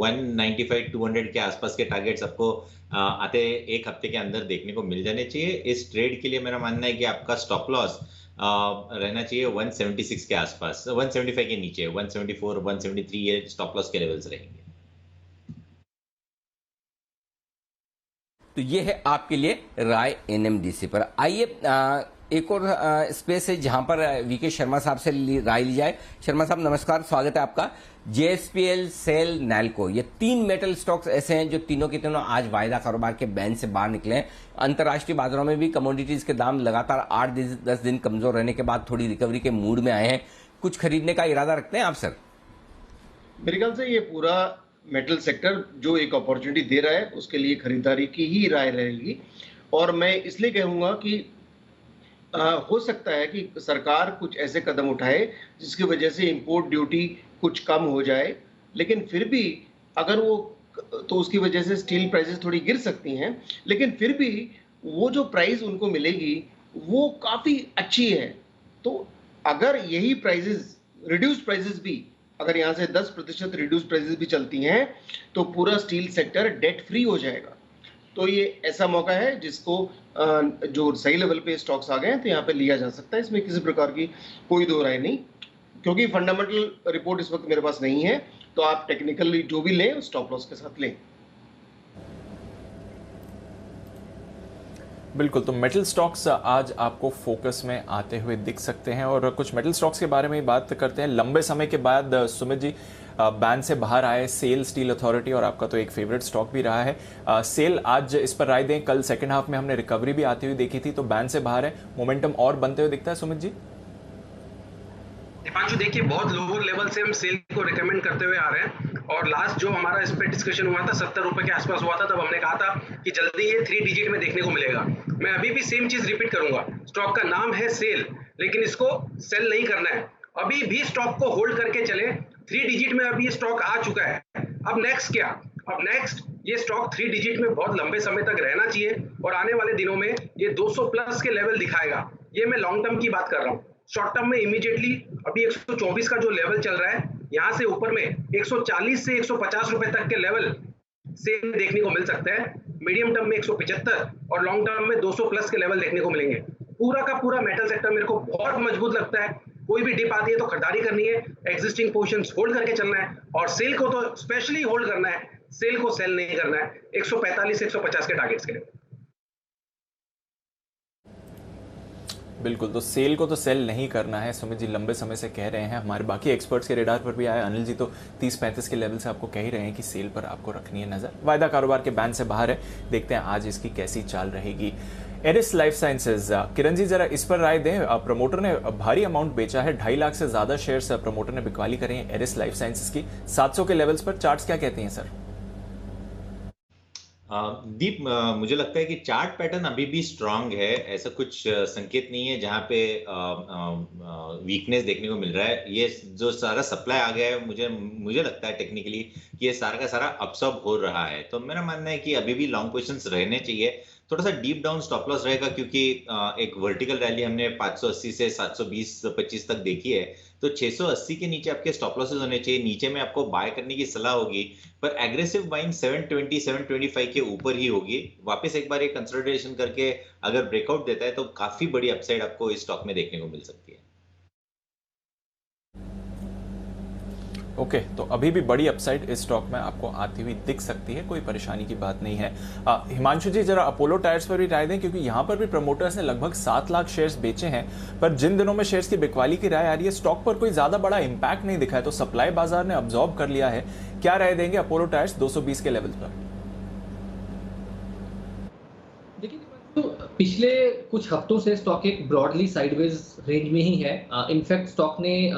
195-200 के आसपास के टारगेट्स आपको आते एक हफ्ते के अंदर देखने को मिल जाने चाहिए। इस ट्रेड के लिए मेरा मानना है कि आपका स्टॉप लॉस रहना चाहिए 176 के आसपास, 175 के नीचे, 174, 173 ये स्टॉप लॉस के लेवल्स रहेंगे। तो ये है आपके लिए राय एनएमडीसी पर। आइए एक और स्पेस है जहां पर वीके शर्मा साहब से राय ली जाए। शर्मा साहब नमस्कार, स्वागत है आपका। जेएसपीएल, सेल, नैल्को, ये 3 मेटल स्टॉक्स ऐसे हैं जो तीनों के तीनों आज वायदा कारोबार के बैन से बाहर निकले हैं। अंतर्राष्ट्रीय बाजारों में भी कमोडिटीज के दाम लगातार 8-10 दिन कमजोर रहने के बाद थोड़ी रिकवरी के मूड में आए हैं। कुछ खरीदने का इरादा रखते हैं आप सर? मेरे ख्याल से ये पूरा मेटल सेक्टर जो एक अपॉर्चुनिटी दे रहा है उसके लिए खरीदारी की ही राय रहेगी। और मैं इसलिए कहूंगा कि हो सकता है कि सरकार कुछ ऐसे कदम उठाए जिसकी वजह से इंपोर्ट ड्यूटी कुछ कम हो जाए, लेकिन फिर भी अगर वो, तो उसकी वजह से स्टील प्राइसेस थोड़ी गिर सकती हैं, लेकिन फिर भी वो जो प्राइस उनको मिलेगी वो काफ़ी अच्छी है। तो अगर यही प्राइसेस, रिड्यूस प्राइसेस भी अगर यहाँ से 10% रिड्यूस प्राइसेस भी चलती हैं तो पूरा स्टील सेक्टर डेट फ्री हो जाएगा। तो ये ऐसा मौका है जिसको जो सही लेवल पे स्टॉक्स आ गए हैं तो यहाँ पे लिया जा सकता है, इसमें किसी प्रकार की कोई दो राय नहीं, क्योंकि फंडामेंटल रिपोर्ट इस वक्त मेरे पास नहीं है। तो आप टेक्निकली जो भी लें स्टॉप लॉस के साथ लें। बिल्कुल, तो मेटल स्टॉक्स आज आपको फोकस में आते हुए दिख सकते हैं और कुछ मेटल स्टॉक्स के बारे में बात करते हैं। लंबे समय के बाद सुमित जी बैन से बाहर आए सेल स्टील अथॉरिटी, और आपका तो एक फेवरेट स्टॉक भी रहा है सेल। आज इस पर राय दें, कल सेकंड हाफ में हमने रिकवरी भी आती हुई देखी थी, तो बैन से बाहर है, मोमेंटम और बनते हुए दिखता है सुमित जी? दीपांशु देखिए, बहुत लोअर लेवल से हम सेल को रिकमेंड करते हुए आ रहे हैं और लास्ट जो हमारा इस पे डिस्कशन हुआ था 70 रुपए के आसपास हुआ था, तब हमने कहा था कि जल्दी ये 3 डिजिट में देखने को मिलेगा। मैं अभी भी सेम चीज रिपीट करूंगा, स्टॉक का नाम है सेल, लेकिन इसको सेल नहीं करना है, अभी भी स्टॉक को होल्ड करके चले। 3 डिजिट में अभी ये स्टॉक आ चुका है, अब नेक्स्ट क्या? अब नेक्स्ट ये स्टॉक 3 डिजिट में बहुत लंबे समय तक रहना चाहिए और आने वाले दिनों में ये 200 प्लस के लेवल दिखाएगा। ये मैं लॉन्ग टर्म की बात कर रहा हूँ। शॉर्ट टर्म में इमीडिएटली अभी 124 का जो लेवल चल रहा है, यहाँ से ऊपर में 140 से 150 रुपए तक के लेवल सेल देखने को मिल सकते हैं। मीडियम टर्म में 175 और लॉन्ग टर्म में 200 प्लस के लेवल देखने को मिलेंगे। पूरा का पूरा मेटल सेक्टर मेरे को बहुत मजबूत लगता है। कोई भी डिप आती है तो खरीदारी करनी है, एग्जिस्टिंग पोजीशंस होल्ड करके चलना है और सेल को तो स्पेशली होल्ड करना है, सेल को सेल नहीं करना है 145 से 150 के टारगेट्स के लिए। बिल्कुल, तो सेल को तो सेल नहीं करना है, सुमित जी लंबे समय से कह रहे हैं। हमारे बाकी एक्सपर्ट्स के रेडार पर भी आए, अनिल जी तो 30-35 के लेवल से आपको कह ही रहे हैं कि सेल पर आपको रखनी है नजर। वायदा कारोबार के बैन से बाहर है, देखते हैं आज इसकी कैसी चाल रहेगी। Eris life sciences, Kiran ji जरा इस पर राय दें। प्रमोटर ने भारी अमाउंट बेचा है, 2.5 लाख से ज्यादा शेयर्स प्रमोटर ने बिकवाली करी है एरिस लाइफ साइंसेज की 700 के लेवल्स पर। चार्ट्स क्या कहते हैं सर? दीप, मुझे लगता है कि चार्ट पैटर्न अभी भी स्ट्रांग है, ऐसा कुछ संकेत नहीं है जहां पे वीकनेस देखने को मिल रहा है। ये जो सारा सप्लाई आ गया है, मुझे लगता है टेक्निकली कि ये सारा का सारा अपसॉर्ब हो रहा है। तो मेरा मानना है कि अभी भी लॉन्ग पोजीशंस रहने चाहिए। थोड़ा सा डीप डाउन स्टॉप लॉस रहेगा, क्योंकि एक वर्टिकल रैली हमने 580 से 720-25 तक देखी है, तो 680 के नीचे आपके स्टॉप लॉसेस होने चाहिए। नीचे में आपको बाय करने की सलाह होगी, पर एग्रेसिव बाइंग 720-725 के ऊपर ही होगी। वापस एक बार ये कंसोलिडेशन करके अगर ब्रेकआउट देता है तो काफी बड़ी अपसाइड आपको इस स्टॉक में देखने को मिल सकती है। ओके, तो अभी भी बड़ी अपसाइड इस स्टॉक में आपको आती हुई दिख सकती है, कोई परेशानी की बात नहीं है। हिमांशु जी जरा अपोलो टायर्स पर भी राय दें, क्योंकि यहां पर भी प्रमोटर्स ने लगभग 7 लाख शेयर्स बेचे हैं, पर जिन दिनों में शेयर्स की बिकवाली की राय आ रही है, स्टॉक पर कोई ज्यादा बड़ा इंपैक्ट नहीं दिखा है, तो सप्लाई बाजार ने अब्जॉर्ब कर लिया है। क्या राय देंगे अपोलो टायर्स 220 के लेवल पर? देखिए, तो पिछले कुछ हफ्तों से स्टॉक एक ब्रॉडली साइडवेज रेंज में ही है। इनफैक्ट स्टॉक ने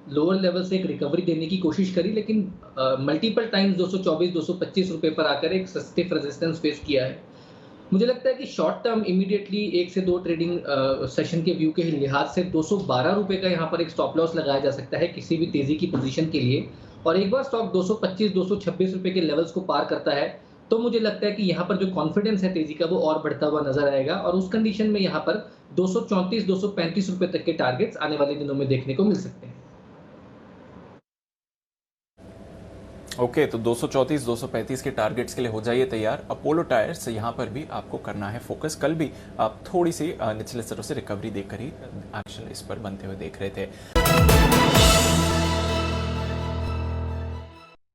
लोअर लेवल से एक रिकवरी देने की कोशिश करी, लेकिन मल्टीपल टाइम्स 224-225 रुपए पर आकर एक स्टिफ रेजिस्टेंस फेस किया है। मुझे लगता है कि शॉर्ट टर्म इमीडिएटली 1 से 2 ट्रेडिंग सेशन के व्यू के लिहाज से 212 रुपए का यहाँ पर एक स्टॉप लॉस लगाया जा सकता है किसी भी तेजी की पोजीशन के लिए। और एक बार स्टॉक 225-226 रुपए के लेवल्स को पार करता है तो मुझे लगता है कि यहाँ पर जो कॉन्फिडेंस है तेजी का वो और बढ़ता हुआ नजर आएगा और उस कंडीशन में यहाँ पर 234-235 रुपए तक के टारगेट्स आने वाले दिनों में देखने को मिल सकते हैं। ओके, तो 234-235 के टारगेट्स के लिए हो जाइए तैयार। अपोलो टायर्स यहाँ पर भी आपको करना है फोकस। कल भी आप थोड़ी सी निचले स्तरों से रिकवरी देखकर ही एक्शन इस पर बनते हुए देख रहे थे।